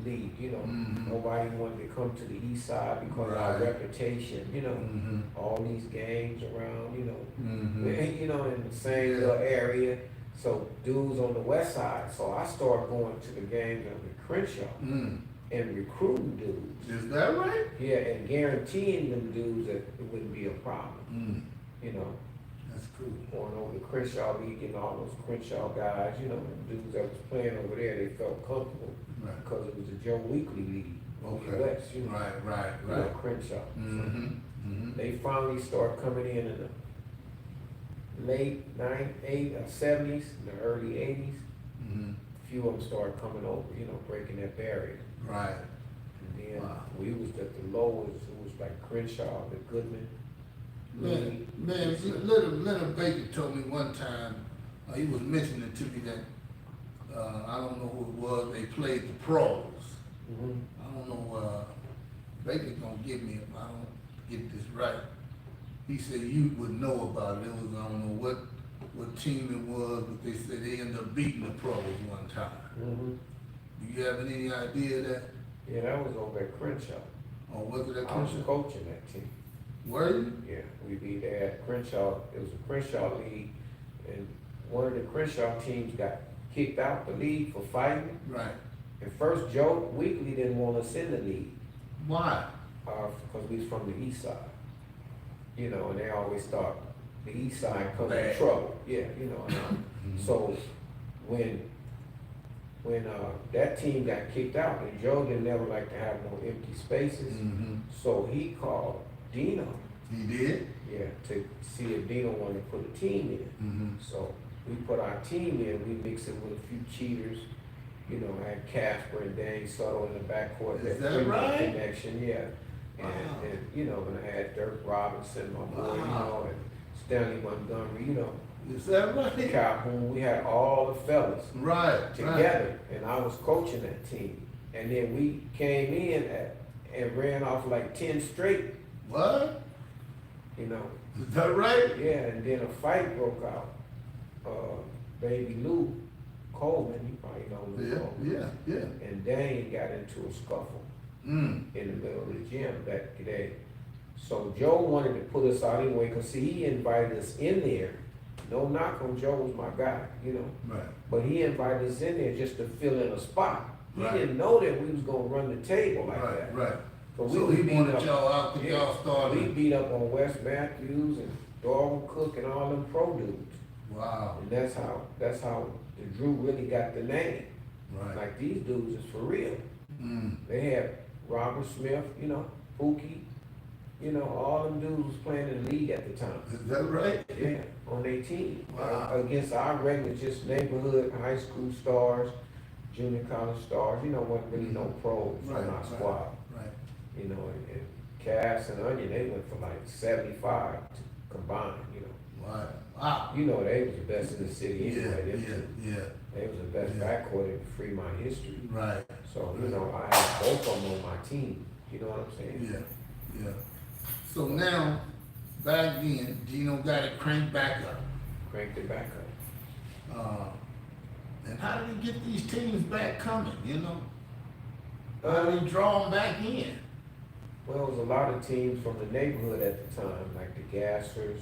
league, you know. Mhm. Nobody wanted to come to the east side because of our Right. reputation, you know. Mm-hmm. All these games around, you know, Mm-hmm. you know, in the same Yeah. little area. So dudes on the west side, so I started going to the games in Crenshaw Mm. and recruiting dudes. Is that right? Yeah, and guaranteeing them dudes that it wouldn't be a problem, Mm. you know. That's cool. Going over the Crenshaw League and all those Crenshaw guys, you know, the dudes that was playing over there, they felt comfortable Right. because it was a Joe Weekly League on the Okay. west, you know. Right, You know, right. Crenshaw. Mm-hmm. Mm-hmm. They finally started coming in the late '70s, in the early '80s. Mm-hmm. A few of them started coming over, you know, breaking that barrier. Right. And then Wow. we was at the lowest, it was like Crenshaw, the Goodman. Man, Leonard Baker told me one time, he was mentioning to me that, I don't know who it was, they played the pros. Mhm. I don't know, Baker's gonna get me if I don't get this right. He said you would know about it. It was, I don't know what team it was, but they said they ended up beating the pros one time. Mhm. Do you have any idea of that? Yeah, that was over at Crenshaw. Or was it at I was Crenshaw? coaching that team. Were you? Yeah, we beat there at Crenshaw, it was a Crenshaw league, and one of the Crenshaw teams got kicked out the league for fighting. Right. And first, Joe Weekly didn't want us in the league, Why? because we was from the east side. You know, and they always thought the east side comes in Bad. trouble, yeah, you know. So when that team got kicked out, and Joe didn't ever like to have no empty spaces, Mm-hmm. so he called Dino, He did? yeah, to see if Dino wanted to put a team in. Mm-hmm. So we put our team in, we mixed it with a few cheaters, you know, had Casper and Dane Subtle in the backcourt. Is that Fremont right? Connection, yeah. Wow. And, you know, and I had Dirk Robinson, my boy, you Wow. know, and Stanley Montgomery, you know, Is that right? Calhoun, we had all the fellas Right. together, and I was coaching that team. And then we came in and ran off like 10 straight, What? you know. Is that right? Yeah, and then a fight broke out. Baby Lou Coleman, you probably know Lou Yeah, Coleman. yeah. And Dane got into a scuffle Mm. in the middle of the gym that day. So Joe wanted to put us out anyway, cause see, he invited us in there. No knock on Joe, was my guy, you know. Right. But he invited us in there just to fill in a spot. He Right. didn't know that we was gonna run the table like Right, that. right. So So was he beat wanted up- y'all out till y'all We started. beat up on Wes Matthews and Darwin Cook and all them pro dudes. Wow. And that's how the Drew really got the name. Right. Like, these dudes is for real. Mm. They had Robert Smith, you know, Pookie, you know, all them dudes was playing in the league at the time. Is that right? Yeah, on their team. Wow. Against our regular, just neighborhood, high school stars, junior college stars, you know, wasn't really no pros Right, on our right. squad. Right. You know, and Cass and Onion, they went for like 75 to combine, you know. Wow. You know, they was the best in the city Yeah, anyway. Them two. yeah, They was the best Yeah. backcourt in Fremont history. right, So, you know, I had both of them on my team. You know what I'm saying? yeah. So now, back then, Gino got it cranked back up. Cranked it back up. And how did he get these teams back coming, you know? How Uh, did he draw them back in? Well, it was a lot of teams from the neighborhood at the time, like the Gassers,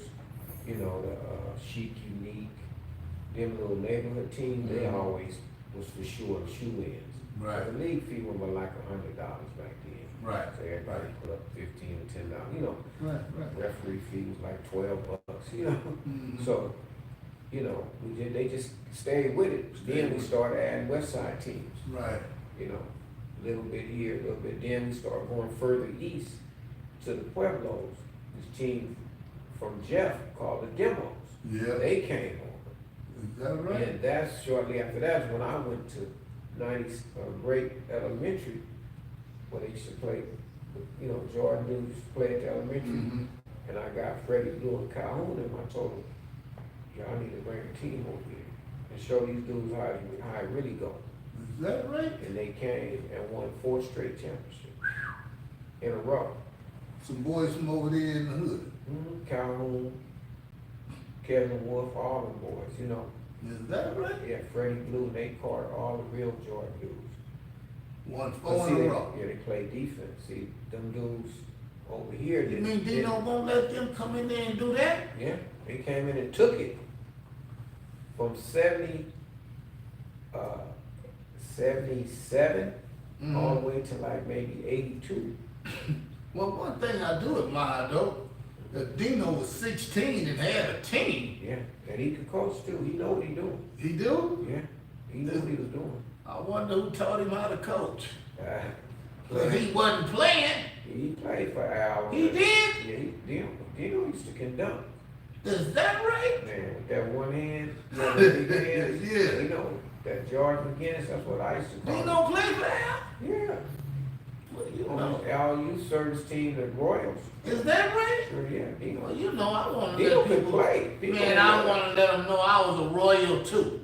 you know, the Chic Unique, them little neighborhood teams, they Mhm. always was for sure shoe-ins. Right. The league fee was like $100 back then. Right. So everybody put up 15 or $10, you know. Right, Referee fee was like $12, you know. Mhm. So, you know, they just stayed with it. Then we started adding West Side teams, Right, you know, a little bit here, a little bit. Then we started going further east to the Pueblos. This team from Jeff called the Demos. yeah, They came over. is that right? And that's shortly after that is when I went to 90 Great Elementary, where they used to play, you know, Jordan dudes used to play at the elementary. Mhm. And I got Freddie Blue and Calhoun, and I told them, y'all need to bring a team over here and show these dudes how it really go. Is that right? And they came and won 4 straight championships in a row. Some boys from over there in the hood. Calhoun, Kevin Wolf, all them boys, you know. Is that right? Yeah, Freddie Blue, Nate Carter, all the real Jordan dudes. Won But 4 see, in they, a row. yeah, they play defense. See, them dudes over here. You mean Dino won't let them come in there and do that? Yeah, they came in and took it from 77 all the way to like maybe 82. Well, one thing I do admire though, that Dino was 16 and had a team. Yeah, and he could coach too. He know what he doing. He do? Yeah, he knew what he was doing. I wonder who taught him how to coach. Uh, Cause he wasn't playing. he played for hours. He did? Yeah, Dino used to conduct. Is that right? Man, with that one hand, you know, the big hand, Yeah. you know, that George McGinnis, that's what I used to call him. Dino played for Al? Yeah, Well, you on know. the LU service team, the Royals. Is that right? Sure, yeah, Well, Dino. you know, I want to Dino let could people. play. People Man, don't I know. want to let them know I was a Royal too.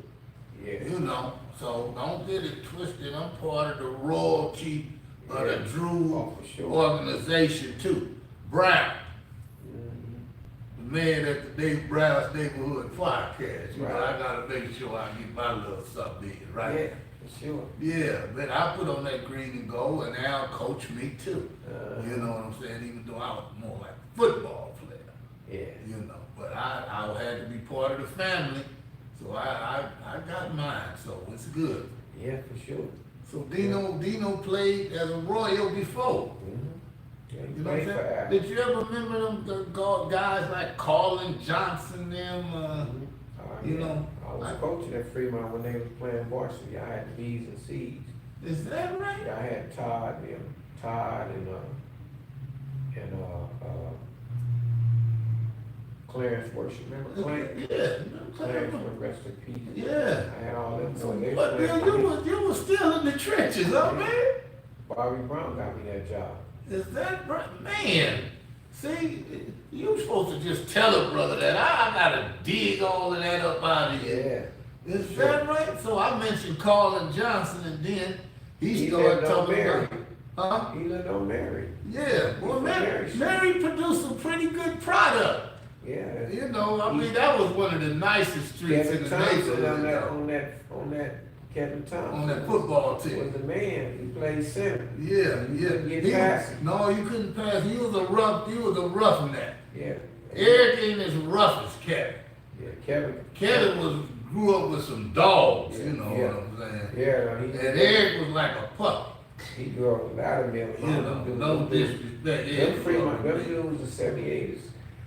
Yeah. You know, so don't get it twisted. I'm part of the royalty of the Yeah. Drew Oh, for sure. organization too. Brown, Mhm. the man at the Dave Brown's Neighborhood Podcast. You know, Right. I gotta make sure I get my little something in, right? Yeah, for sure. Yeah, but I put on that green and gold, and Al coached me too. You know what I'm saying? Even though I was more like a football player, Yeah. you know. But I had to be part of the family, so I got mine. So it's good. Yeah, for sure. So Dino played as a Royal before. Yeah, he You know what I'm played for saying? Al. Did you ever remember them guys like Colin Johnson, them? You Yeah. know, I was coaching at Fremont when they was playing varsity. I had the B's and C's. Is that right? Yeah, I had Todd and Clarence Worship. Remember Clarence? Yeah. Clarence, rest in peace. Yeah. I had all them So, boys. They but playing Bill, for me. you was still in the trenches, huh, man? Bobby Brown got me that job. Is that right? Man, see, you supposed to just tell a brother that I gotta dig all of that up out of here. Yeah. Is that right? So I mentioned Colin Johnson, and then he He started lived on talking Mary. about, huh? He lived on Mary. Yeah, well, Mary. Mary produced a pretty good product. Yeah. You know, I mean, that was one of the nicest streets in Kevin the Thompson neighborhood. on that Kevin Thompson. On that football was team. the man. He played center. Yeah, You couldn't yeah. get past him. No, you couldn't pass. He was a roughneck. Yeah. Everything is rough as Kevin. Yeah, Kevin. Kevin grew up with some dogs, you know Yeah. what I'm saying? Yeah, And Eric was like a pup. he grew up with Loudermill. You know, no disrespect. Them Fremont, them Yeah, dudes, the 78ers.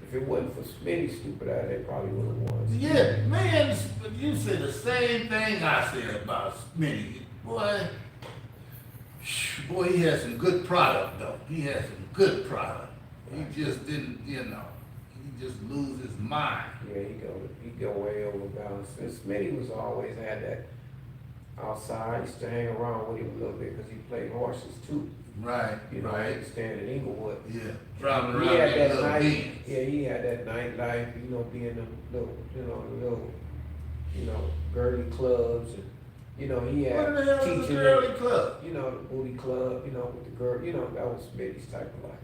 If it wasn't for Smitty stupid eye, they probably would have won. yeah, man, you said the same thing I said about Smitty. Boy, he had some good product though. He had some good product. He just didn't, you know, he just lose his mind. Yeah, he go way over balance. And Smitty was always had outside. I used to hang around with him a little bit, cause he played horses too. Right, You know, I right, understand in Inglewood. yeah, driving He around had that that little night, Benz. yeah, he had that nightlife, you know, being the little, girly clubs and, he had What the hell is a teaching girly them, club? the booty club, with the girl, that was Smitty's type of life.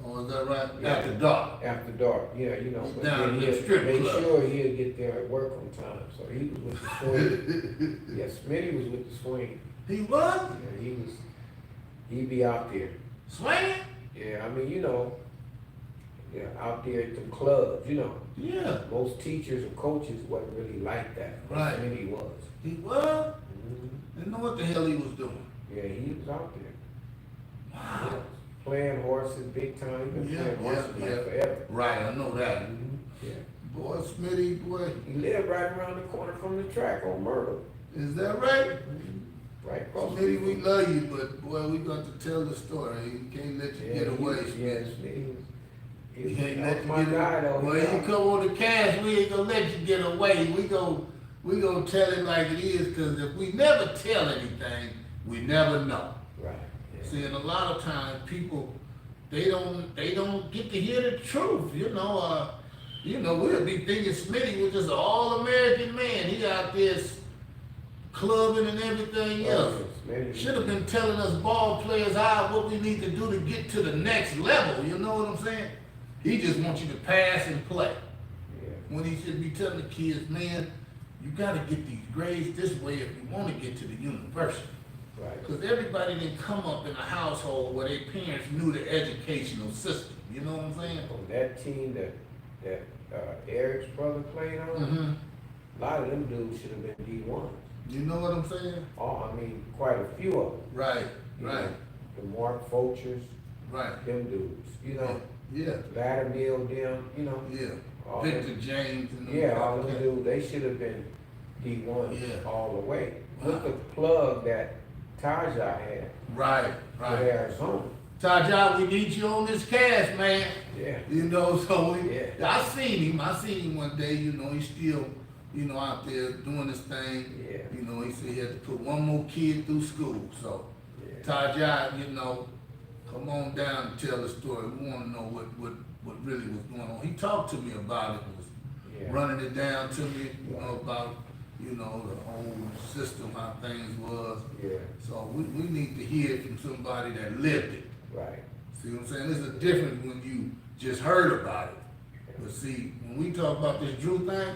Oh, is that right? Yeah. After dark. After dark, yeah, but Down then at the he'll strip make club. sure he'll get there at work on time, so he was with the swing. Yeah, Smitty was with the swing, He was yeah, he'd be out there. swinging? Yeah, I mean, yeah, out there at the clubs, Yeah, most teachers and coaches wasn't really like that. Right. Smitty was. he was. Mhm. Didn't know what the hell he was doing. Yeah, he was out there. Wow. Yeah. Playing horses big time, he been Yeah, playing horses yeah, like yeah. forever. Right, I know that. Mhm. Yeah. Boy, Smitty, boy, He lived right around the corner from the track on Myrtle. is that right? Right across. Smitty, we love you, but boy, we got to tell the story. We can't let you get away, Yeah, Smitty. Smitty was, We he can't was let you my get guy away. though. Well, you come on the cash, we ain't gonna let you get away. We gonna tell it like it is, cause if we never tell anything, we never know. Right. Yeah. See, and a lot of times people, they don't get to hear the truth, we'll be thinking Smitty was just an all-American man. He out there clubbing and everything else. Smitty. Should have been telling us ball players what we need to do to get to the next level, you know what I'm saying? He just wants you to pass and play. Yeah. When he should be telling the kids, man, you gotta get these grades this way if you wanna get to the university. Right. Because everybody didn't come up in a household where their parents knew the educational system, you know what I'm saying? On that team that Eric's brother played on, Mm-hmm. a lot of them dudes should have been D1. You know what I'm saying? Oh, I mean, quite a few of them. Right, You right, know, the Mark Fulchers, right. them dudes, Yeah, Lattimore, them, yeah. all Victor them, James and them. yeah, all guys. them dudes, they should have been D1 Yeah. all the way. Wow. With the plug that Tajai had Right, with right. Arizona. Tajai, we need you on this cast, man. Yeah. So Yeah. I seen him one day, he's still, out there doing this thing. Yeah. He said he had to put one more kid through school, so. Yeah. Tajai, come on down and tell the story. We wanna know what really was going on. He talked to me about it, was Yeah. running it down to me, about, the whole system, how things was. Yeah. So we need to hear it from somebody that lived it. Right. See what I'm saying? There's a difference when you just heard about it. But see, when we talk about this Drew thing,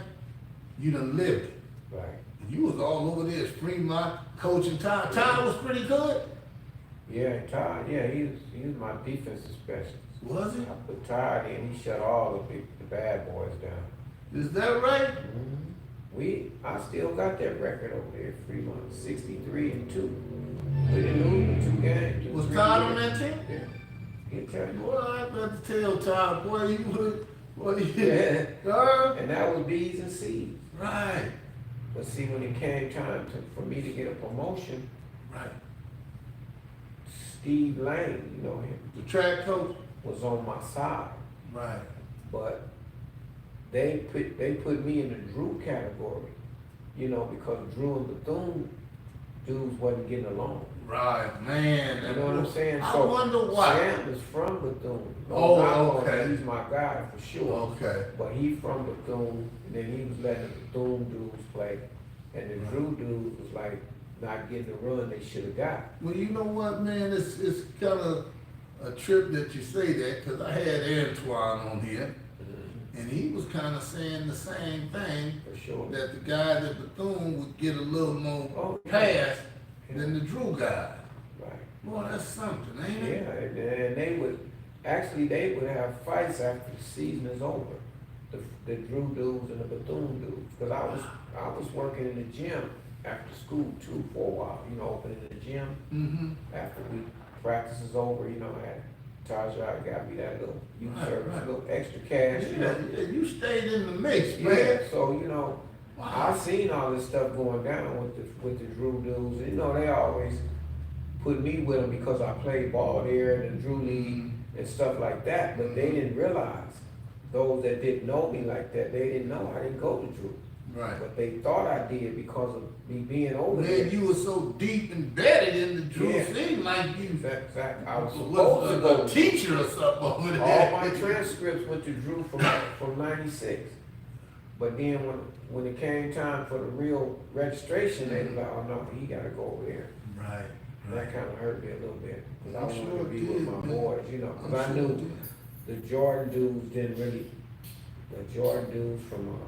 you done lived it. Right. You was all over there, Fremont, coaching Ty. Ty was pretty good. Yeah, Ty, yeah, he was my defensive specialist. Was he? I put Ty in, he shut all the bad boys down. Is that right? I still got that record over there, Fremont, 63-2. We didn't lose in 2 games. in Was 3 Todd on years. that team? Yeah. He'll tell you. Boy, I got to tell Todd, boy, Yeah. Girl. And that was B's and C's. Right, But see, when it came time for me to get a promotion, right. Steve Lane, you know him, The track coach? was on my side. Right. But they put me in the Drew category, because Drew and Bethune dudes wasn't getting along. Right, man. You know what I'm saying? I So wonder why. Sam is from Bethune. Oh, knock on it, okay. He's my guy for sure. Okay. But he from Bethune, and then he was letting the Bethune dudes play, and the Drew dudes was like not getting the run they should have got. Well, you know what, man? It's kind of a trip that you say that, because I had Antoine on here, and he was kind of saying the same thing, For sure. that the guys at Bethune would get a little more Oh, yeah. pass than the Drew guy. Right. Boy, that's something, ain't it? Yeah, and they would have fights after the season is over. The Drew dudes and the Bethune dudes. Because I was working in the gym after school too for a while, opening the gym. Mm-hmm. After practice is over, I had Tajai got me that little youth Right, service, right. little extra cash, Yeah, you stayed in the mix, Yeah, man. so Wow. I seen all this stuff going down with the Drew dudes. They always put me with them because I played ball there in the Drew League and stuff like that. But they didn't realize, those that didn't know me like that, they didn't know I didn't go to Drew. Right. But they thought I did because of me being over there. Man, you were so deep embedded in the Drew Yeah. thing, like you Exactly. I was was supposed to go. a teacher or something over there. All my transcripts went to Drew from '96. But then when it came time for the real registration, they was like, oh no, he gotta go over there. Right. And that kinda hurt me a little bit, cause I I'm wanted sure to be it with did, my man. boys, you know, cause I'm I sure knew it did. the Jordan dudes didn't really, the Jordan dudes from,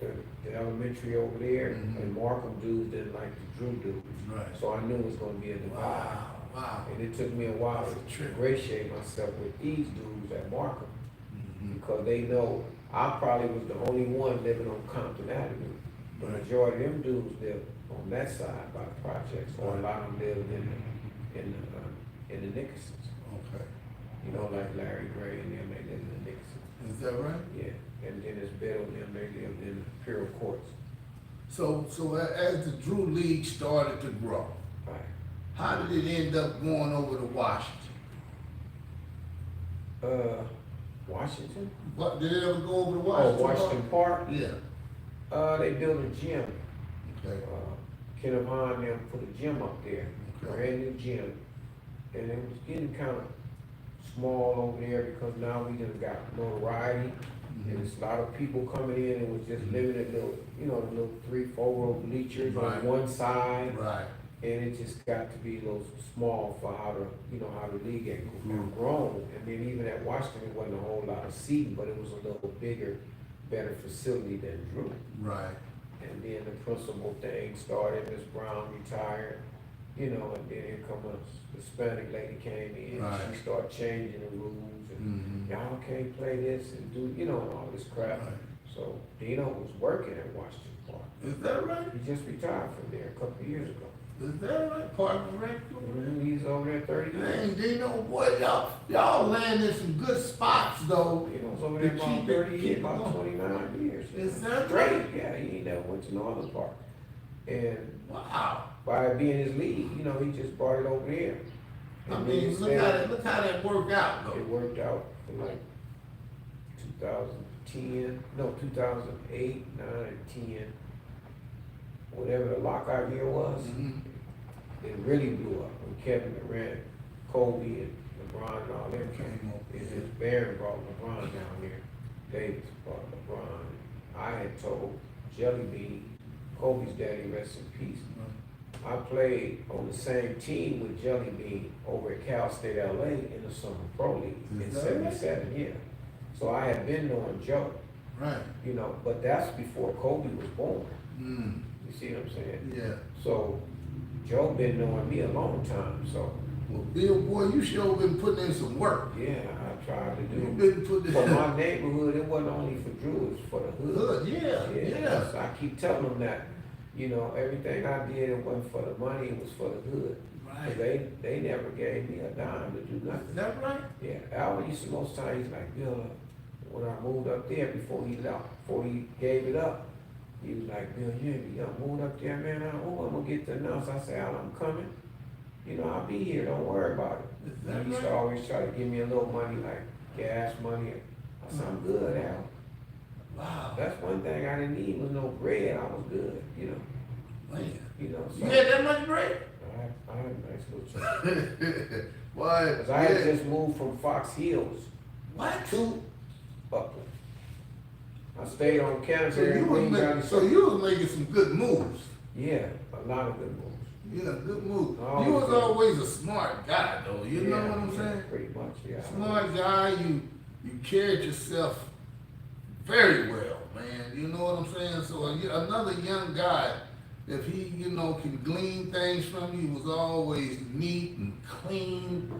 the elementary over there, Mhm. and Markham dudes didn't like the Drew dudes. Right. So I knew it was gonna be a divide. Wow, wow. And it took me a while That's a to trip. ingratiate myself with these dudes at Markham, Mhm. because they know I probably was the only one living on Compton Avenue. The Right. majority of them dudes lived on that side by the projects, or a lot of them lived in the Nickersons. Okay. You know, like Larry Gray and them, they lived in the Nickersons. Is that right? Yeah, and Dennis Biddle and them, they lived in Imperial Courts. So as the Drew League started to grow, Right. how did it end up going over to Washington? Washington? What, did it ever go over to Oh, Washington? Washington Park? Yeah. They built a gym. Okay. Kenneth Hahn and them put a gym up there, Okay. brand new gym. And it was getting kind of small over there because now we just got notoriety. And there's a lot of people coming in and was just living in little, you know, the little 3-4 row bleachers Right. on one side. Right. And it just got to be a little small for how the league had grown. And then even at Washington, it wasn't a whole lot of seating, but it was a little bigger, better facility than Drew. Right. And then the principal thing started, Ms. Brown retired, you know, and then here come a Hispanic lady came in, Right. she started changing the rules, and Mhm. y'all can't play this and do, you know, and all this crap. Right. So Dino was working at Washington Park. Is that right? He just retired from there a couple of years ago. Is that right? Park and Rec? He's over there 30 years. Dang, Dino, boy, y'all landed some good spots though. Dino's over there To about keep it- 30 keep years, it about going. 29 years. Is that Great, right? yeah, he ain't never went to no other park. And Wow. by it being his league, you know, he just brought it over there. I And then mean, he look how that worked out It though. worked out for like 2010, no, 2008, 9, and 10. Whatever the lockout year was, Mhm. it really blew up when Kevin Durant, Kobe, and LeBron and all them came. Came up, And yeah. his Barron brought LeBron down there. Davis brought LeBron. I had told Jelly Bean, Kobe's daddy, rest in peace. I played on the same team with Jelly Bean over at Cal State LA in the Summer Pro League in Is that right? '77, yeah. So I had been knowing Joe, Right. you know, but that's before Kobe was born. Mm. You see what I'm saying? Yeah. So Joe been knowing me a long time, so Well, Bill, boy, you sure been putting in some work. yeah, I tried to You do. been putting For my neighborhood, it wasn't only for Drew, it was for the hood. Hood, yeah, that's- I keep telling them that, you know, everything I did, it wasn't for the money, it was for the hood. 'Cause Right. they never gave me a dime to do Is nothing. that right? Yeah, Alvin used to most times, he's like, Bill, when I moved up there before he left, before he gave it up, he was like, Bill, you done moved up there, man, I'm gonna get the announce. I said, Al, I'm coming. You know, I'll be here, don't worry about it. Is that He used to right? always try to give me a little money, like gas money. I said, I'm good, Al. Wow. That's one thing I didn't need was no bread, I was good, you know, Man. you know, so. You had that much bread? I had a nice little check. Why? Cause I had just moved from Fox Hills What? to Upland. I stayed on So Canterbury you and was Green making, Valley. so you was making some good moves. Yeah, a lot of good moves. Yeah, good move. Oh, You was yeah. always a smart guy though, you know Yeah, what I'm yeah, saying? Pretty much, yeah. Smart guy, you carried yourself very well, man, you know what I'm saying? So another young guy, if he, you know, can glean things from you, was always neat and clean,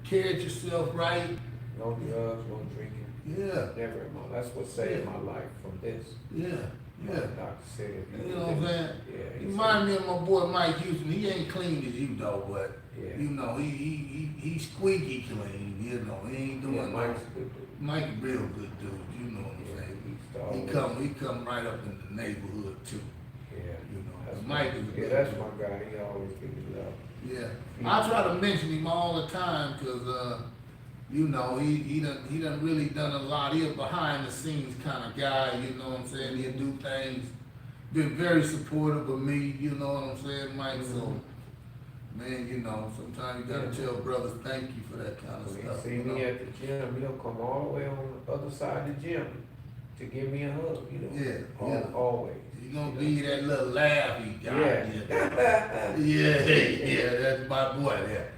carried yourself right. No drugs, no drinking, Yeah, never in my, that's what saved my life from this. yeah, My yeah. doctor said if You know what I'm saying? Yeah. You remind me of my boy Mike Houston. He ain't clean as you though, but Yeah. you know he squeaky clean. You know he ain't doing Yeah, no. Mike's a good dude. Mike a real good dude. You know what I'm Yeah, saying? he's the He always- come right up in the neighborhood too. Yeah. You know, That's Mike my- is a Yeah, good that's dude. my guy, he always give me love. Yeah, I try to mention him all the time because you know he done really done a lot. He a behind the scenes kind of guy. You know what I'm saying? He'll do things been very supportive of me, you know what I'm saying, Mike, so, man, you know, sometimes you gotta tell brothers thank you for that kind of When stuff, he see you know? me at the gym, he'll come all the way on the other side of the gym to give me a hug, you know? Yeah. Always. You gonna be that little laugh he got. Yeah. Yeah, that's my boy there.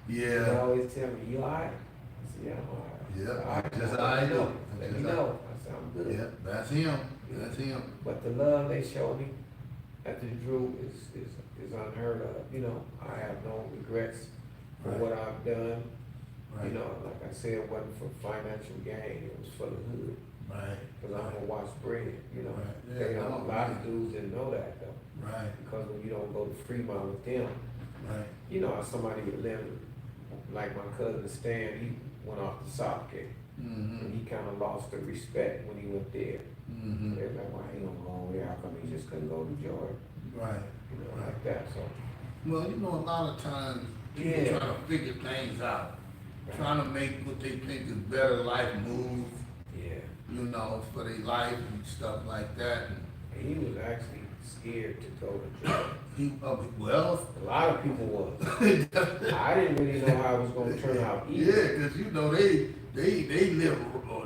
He Yeah, always tell me, you all right? I said, yeah, I'm all right. Yeah, All right, that's let how I me do. know. Let me That's know. I said, I'm good. yeah, that's him. But the love they show me at the Drew is unheard of, you know? I have no regrets for Right. what I've done. Right. You know, like I said, it wasn't for financial gain, it was for the hood. Right, Cause I'm gonna watch bread, you know? Right. Yeah, They don't, a no, lot man. of dudes didn't know that though. right, Because when you don't go to Fremont with them, right. you know how somebody would live, like my cousin Stan, he went off to Southgate. And Mm-hmm, he kinda lost the respect when he went there. mm-hmm, They're like, why he don't go over there? How come he just couldn't go to Georgia? right. You know, like that, so. Well, you know, a lot of times, people Yeah. trying to figure things out, Right. trying to make what they think is better life moves, Yeah, you know, for their life and stuff like that. and he was actually scared to go to Georgia. He, well, A lot of people was. I didn't really know how it was gonna turn out either. yeah, cause you know, they live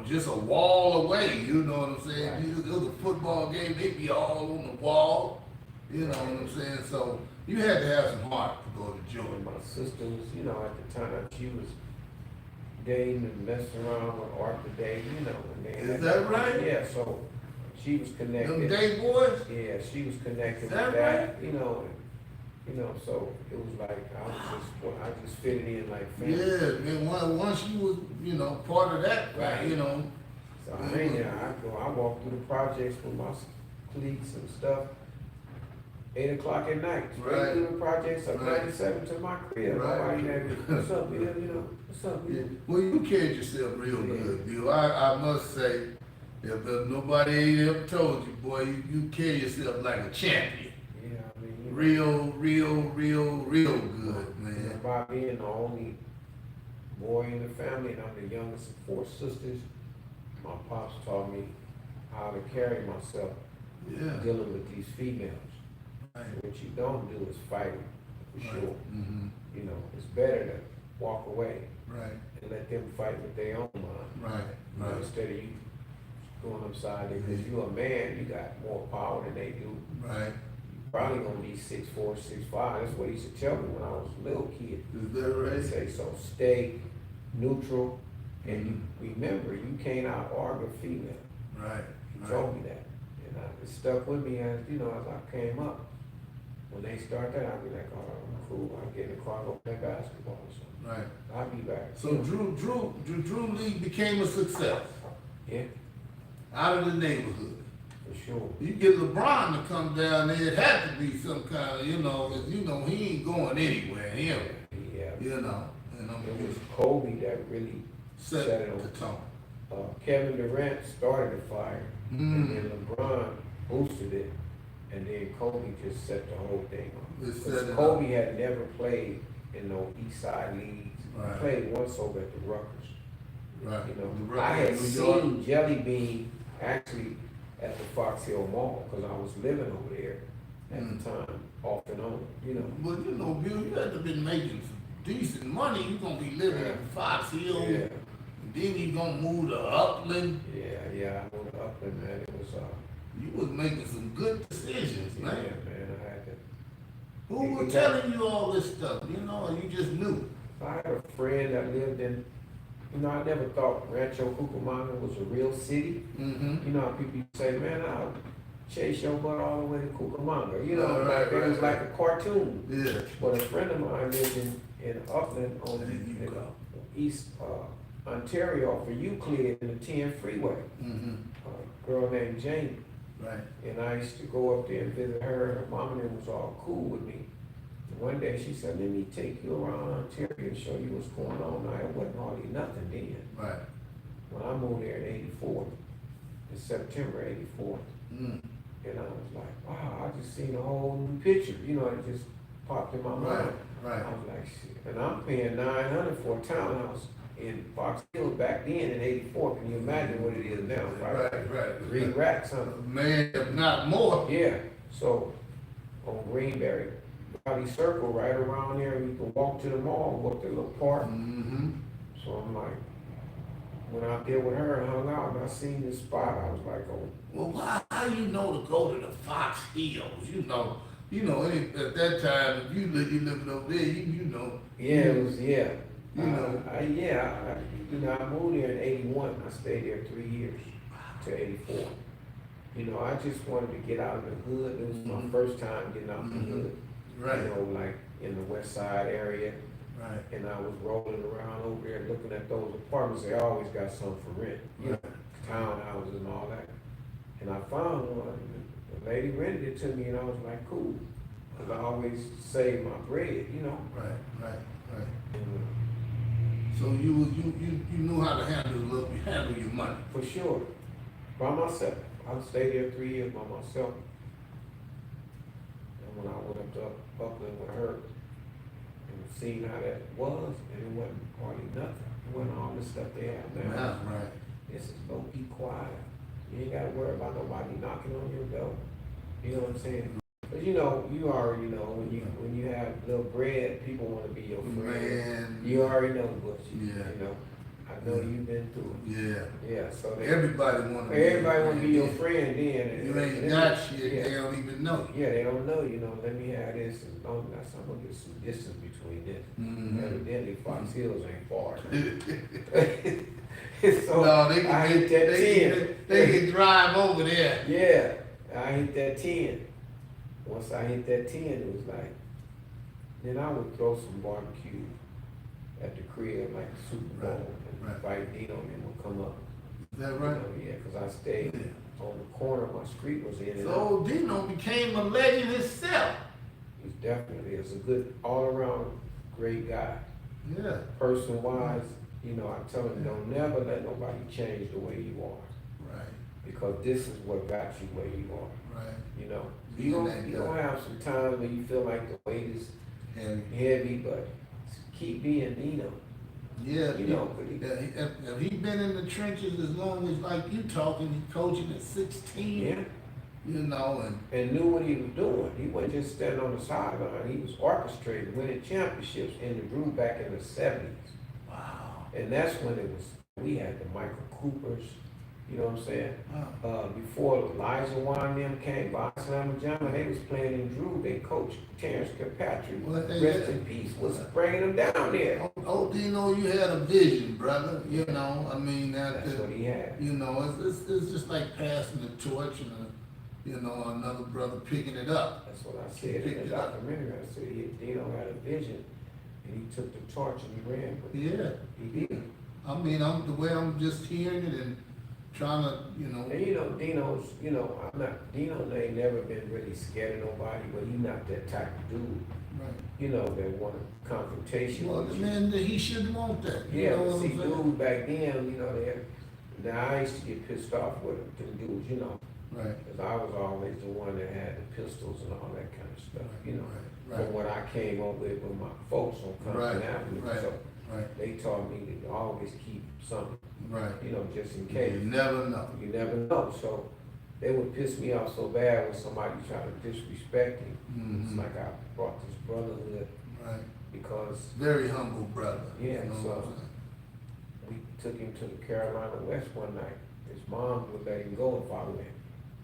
just a wall away, you know what I'm saying? Right. It was a football game, they be all on the wall, you know what I'm saying? So, you had to have some heart to go to And Georgia. my sister was, you know, at the time, she was dating and messing around with Arthur Day, you know. And they Is that right? Yeah, so she was Them connected. day boys? Yeah, she was connected Is with that that, you know, so it was like, I just fit it in like family. Yeah, man, once you was, you know, part of that, Right. you know, So I mean, yeah, I walk through the projects with my colleagues and stuff, 8 o'clock at night, straight Right. through the projects, up Right. 97 to my crib. Right. Nobody had, what's up, Bill, you know, what's up, yeah. Bill? Well, you carried yourself real Yeah. good, Bill. I must say, if nobody ain't ever told you, boy, you carry yourself like a champion. Yeah, I mean, you know, Real good, man. by being the only boy in the family, and I'm the youngest of 4 sisters, my pops taught me how to carry myself Yeah. dealing with these females. Right. What you don't do is fight them, for sure. Mm-hmm. You know, it's better to walk away Right, and let them fight with their own mind. right, You know, right, instead of you going upside there, because you're a man, you got more power than they do. right. Probably gonna be 6'4", 6'5". That's what he used to tell me when I was a little kid. Is that He'd right? say, so stay neutral, and you remember, you can't out-argue a female. Right, He right. told me that, and it stuck with me as, you know, as I came up. When they start that, I'd be like, oh, I'm cool, I'll get in the car, go play basketball or something. Right. I'll be back. So Drew League became a success Yeah, out of the neighborhood. for sure. You get LeBron to come down there, it had to be some kind of, you know, 'cause, you know, he ain't going anywhere, him, Yeah, you know, and it was Kobe that really set set it the on. tone. Kevin Durant started the fire, and Mm. then LeBron boosted it, and then Kobe just set the whole thing It on. set Because it Kobe had never played in no East Side leagues. Right. He played once over at the Rutgers. Right. You know, The I had Rutgers, New York. seen Jelly Bean actually at the Fox Hill Mall, because I was living over there at Mm. the time, off and on, you know. But you know, Bill, you had to been making some decent money, you gonna be living at Fox Hill, Yeah, and then you gonna move to Upland, yeah, I moved up and man, it was, you was making some good decisions, yeah, man. man, I had to. Who was telling you all this stuff, you know, or you just knew? I had a friend that lived in, you know, I never thought Rancho Cucamonga was a real city. Mm-hmm. You know how people say, man, I'll chase your butt all the way to Cucamonga. You know, Right, like it was right, like a cartoon. Yeah. But a friend of mine lived in Upland on There you in go. East Ontario for Euclid in the 10 freeway. Mm-hmm. A girl named Jamie. Right. And I used to go up there and visit her, and her mom and them was all cool with me. And one day she said, let me take you around Ontario and show you what's going on. Now, it wasn't hardly nothing then. Right. When I moved there in 84, in September 84, Mm. and I was like, wow, I just seen a whole new picture. You know, it just popped in my Right. mind. Right. I was like, shit. And I'm paying $900 for a townhouse in Fox Hill back then in 84. Can you imagine what it is now? Right. Right. 3 racks, huh? Man, if not more. Yeah, So, on Greenberry, Valley Circle, right around there, you can walk to the mall, walk to the little park. Mm-hmm. So I'm like, went out there with her and hung out, and I seen this spot, I was like, oh, Well, how you know to go to the Fox Hills? At that time, if you living over there, you know. yeah, it was, yeah. You know. I moved there in '81, I stayed there 3 years, to '84. I just wanted to get out of the hood, it was my Mhm. first time getting out the Mhm. hood. Right, Like in the West Side area, right, and I was rolling around over there looking at those apartments, they always got some for rent, right. townhouses and all that. And I found one, the lady rented it to me, and I was like, cool, cause I always save my bread, Right. and So you knew how to handle your money. for sure, by myself. I stayed there 3 years by myself. And when I went up to Upland with her and seen how that was, and it wasn't hardly nothing. It wasn't all the stuff they have now. That's right. This is low key quiet. You ain't gotta worry about nobody knocking on your door. You know what I'm saying? But you already know when you have little bread, people wanna be your friend. Man. You already know what Yeah. I know you've been through it. Yeah. Yeah, so Everybody wanna be your friend then. and- You ain't and- got shit, yeah. they don't even know. Yeah, they don't know, let me have this, and I'm gonna get some distance between this. Mhm. Evidently, Fox Hills ain't far. No, So, they I hit that 10. they can drive over there. Yeah, I hit that 10. Once I hit that 10, it was like, then I would throw some barbecue at the crib, like the Super Bowl, and Right. invite Dino and him would come up. Is that right? Yeah, cause I stayed Yeah. on the corner, my street was in and out. So Dino became a legend himself. He's definitely, is a good, all-around great guy. Yeah. Person wise, I tell him, don't never let nobody change the way you are, Right, because this is what got you where you are. right. You gonna have some times when you feel like the weight is And heavy, but keep being Dino. yeah, But if he been in the trenches as long as like you talking, he coaching at 16. Yeah, And and knew what he was doing. He wasn't just standing on the sideline. He was orchestrating, winning championships in the group back in the '70s. wow. And that's when we had the Michael Coopers, you know what I'm saying? Wow. Before Elijah Wan and them came, Box Lamajama, they was playing in Drew, they coached Terrence Kirkpatrick, Well, rest in peace, was bringing them down there. Oh, Dino, you had a vision, brother. That's what he had. It's just like passing the torch and another brother picking it up. That's what I said in the documentary. I said Dino had a vision, and he took the torch and he ran with it. Yeah. He did. The way I'm just hearing it and trying to, And Dino's, Dino ain't never been really scared of nobody, but he's not that type of dude, right. that want a confrontation Well, with you. man, he shouldn't want that. You Yeah, know but what see, I'm saying? dudes back then, now I used to get pissed off with them dudes, Right. because I was always the one that had the pistols and all that kind of stuff, Right. from what I came up with my folks on Compton Right, Avenue. right. So Right. they taught me to always keep something, Right. just in You case. never know. You never know. So they would piss me off so bad when somebody tried to disrespect me. It's Mhm. like I brought this brotherhood Right. because Very humble brother. Yeah, You know so- what I'm saying? we took him to the Carolina West one night. His mom would let him go and follow him.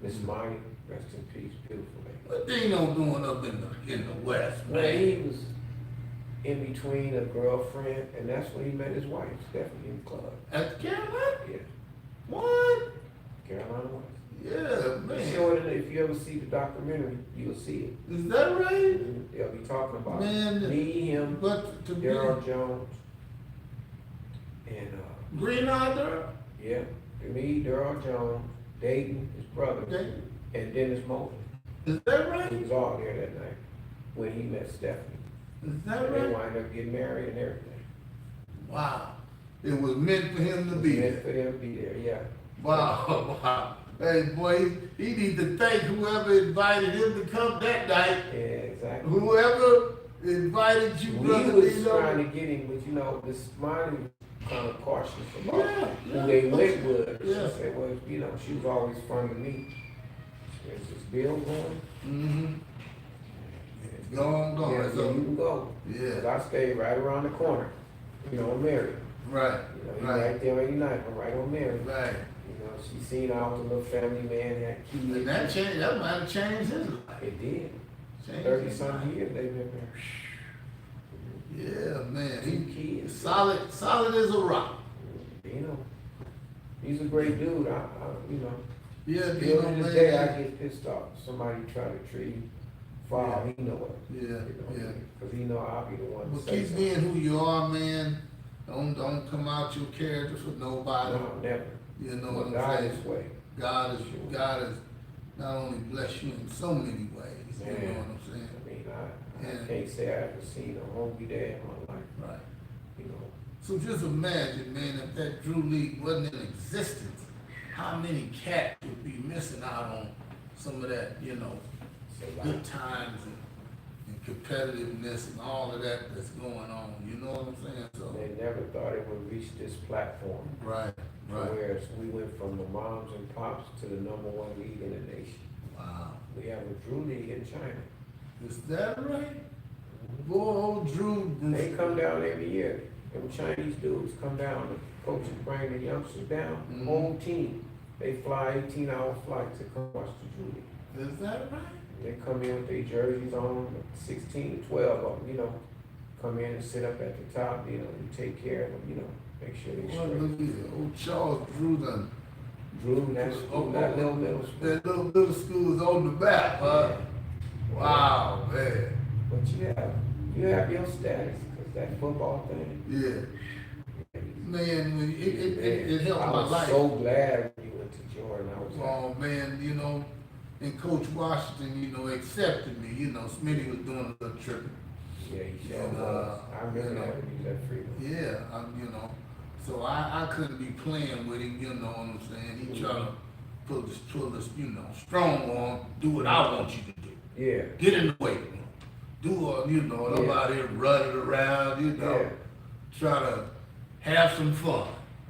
Miss Monty, rest in peace, beautiful lady. What Dino doing up in the West, Well, man? he was in between a girlfriend, and that's when he met his wife, Stephanie, in the club. At Carolina? Yeah, What? Carolina West. Yeah, They show man. it if you ever see the documentary, you'll see it. Is that right? They'll be talking about Man, me, him, But to be Daryl Jones, and Green Eyed yeah, me, Daryl Jones, Dayton, his brother, Okay. and Dennis Mosley. Is that He right? was all there that night when he met Stephanie. Is that And they right? wind up getting married and everything. Wow. It was meant for him to be Meant there. for them to be there, yeah. Wow, wow. Hey, boy, he need to thank whoever invited him to come that night. Yeah, exactly. Whoever invited you, We brother was Dino. trying to get him, but this Monty was kind of cautious about Yeah, who they went with. yeah. She said, well, she was always fun to me. Is this bill going? Mm-hmm. Gone, Yeah, it's yeah, you over. can go. Yeah. 'Cause I stay right around the corner, you know, on Mary. Right, You know, you right, right there on United, I'm right on Mary. right. You know, she seen I was a little family man, had kids. And that changed, that might have changed his life. It did. Changed 30 his some life. years they've been there. Yeah, man, 2 he kids. solid as a rock. You know, he's a great dude. You know, Yeah, you still know, to this day I man. get pissed off. Somebody try to treat him foul, he know it. Yeah, You know, yeah. cause he know I'll be the one But to say keep something. being who you are, man. Don't come out your character for nobody. No, never. You know But what I'm God saying? is way. God has not only blessed you in so many ways, you know Man. what I'm saying? I mean, I Yeah. can't say I ever seen a hungry dad in my life, Right. you know. So just imagine, man, if that Drew League wasn't in existence, how many cats would be missing out on some of that, you know, So, like, good times and competitiveness and all of that that's going on, you know what I'm saying? So, they never thought it would reach this platform. right, right, Whereas we went from the moms and pops to the #1 league in the nation. wow. We have a Drew League in China. Is that right? Boy, old Drew. They come down every year. Them Chinese dudes come down, the coaches bring the youngsters down, Mhm. whole team. They fly 18-hour flights to come watch the Drew League. Is that right? They come in with their jerseys on, 16, 12 of them, you know, come in and sit up at the top, you know, you take care of them, you know, make sure they Well, straight. look here, old Charles Drew done. Drew, that's, that little middle school. That little school is on the back, huh? Wow, man. But you have your status, cause that football thing. Yeah. Man, when it helped I my was life. so glad when you went to Jordan, I was like, Oh, man, you know, and Coach Washington, you know, accepted me, you know, Smitty was doing a little tripping. yeah, he sure And, was. I remember you know, that when he was at Freedom. Yeah, you know, so I couldn't be playing with him, you know what I'm saying? He tried to pull this, you know, strong on, do what I want you to do. Yeah, Get in the weight room. Do all, you know, I'm Yeah. out here running around, you know, yeah. try to have some fun.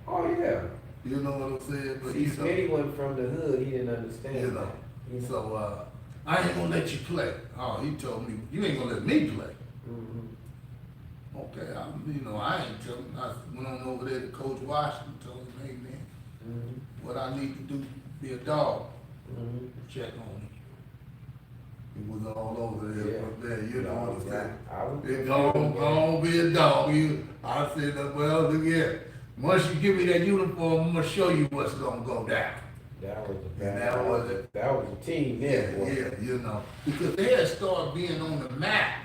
Oh, yeah. You know what I'm saying? But See, you know, Smitty went from the hood, he didn't understand You know. that. You know? so I ain't gonna let you play. Oh, he told me, you ain't gonna let me play. Mhm. Okay, I ain't telling. I went on over there to Coach Washington, told him, hey man, Mhm. what I need to do, be a dog, Mhm. check on him. He was all over there, Yeah. up there, you know what I'm saying? I was. It gon' be a dog. I said, well, look here. Once you give me that uniform, I'm gonna show you what's gonna go down. That was a And bad. that was it. That was a team Yeah, there, boy. yeah, you know, because they had started being on the map.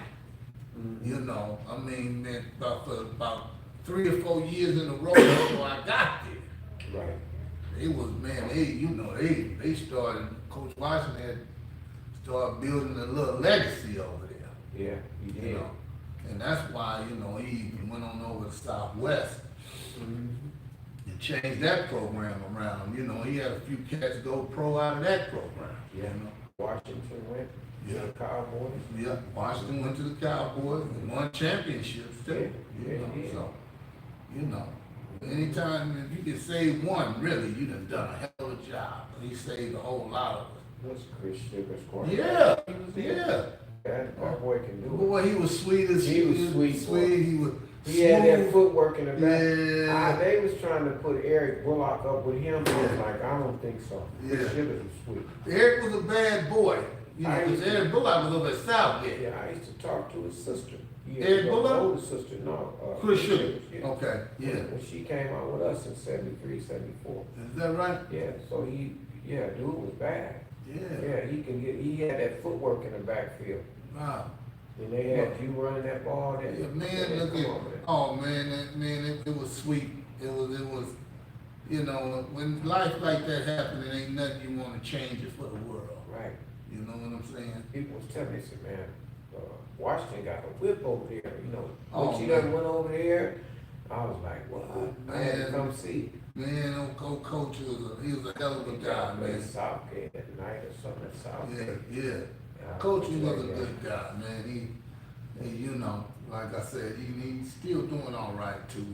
Mhm. You know, I mean, man, for about 3 or 4 years in a row before I got there. Right. It was, man, they started, Coach Washington had started building a little legacy over there, Yeah, he you did. know. And that's why, you know, he even went on over to Southwest Mhm. and changed that program around. You know, he had a few cats go pro out of that program. Yeah. You know? Washington went. Yeah. The Cowboys. Yeah, Washington went to the Cowboys and won championships too. Yeah, You know, he did. so, you know, anytime if you can save one, really, you done a hell of a job. He saved a whole lot of us. What's Chris Sugar's quarterback? Yeah, He was there. yeah. That boy can do it. Boy, he was sweet as He was sweet, boy. He was He had that smooth. footwork in the back. Yeah. They was trying to put Eric Bullock up with him. I was Yeah. like, I don't think so. Yeah. Chris Sugar was sweet. Eric was a bad boy. You know, I because used to- Eric Bullock was over at Southgate. Yeah, I used to talk to his sister. He Eric had Bullock? an older sister, no. Chris Sugar. Yeah. Okay, yeah. When she came out with us in 73, 74. Is that right? Yeah, so dude was bad. Yeah. Yeah, he had that footwork in the backfield. Wow. And they had you running that ball. That, Yeah, man, look come at, on, man. oh man, it was sweet. It was, you know, when life like that happens, it ain't nothing you wanna change it for the world. Right. You know what I'm saying? People was telling me, said, man, Washington got a whip over there, you know. Oh, When she man. done went over there, I was like, what? I had to Man. come see. Man, old coach he was a hell of a guy, Played man. Southgate at night or something at Southgate. Yeah. Yeah, Coach I was a yeah. good guy, man. He, you know, like I said, he's still doing all right too.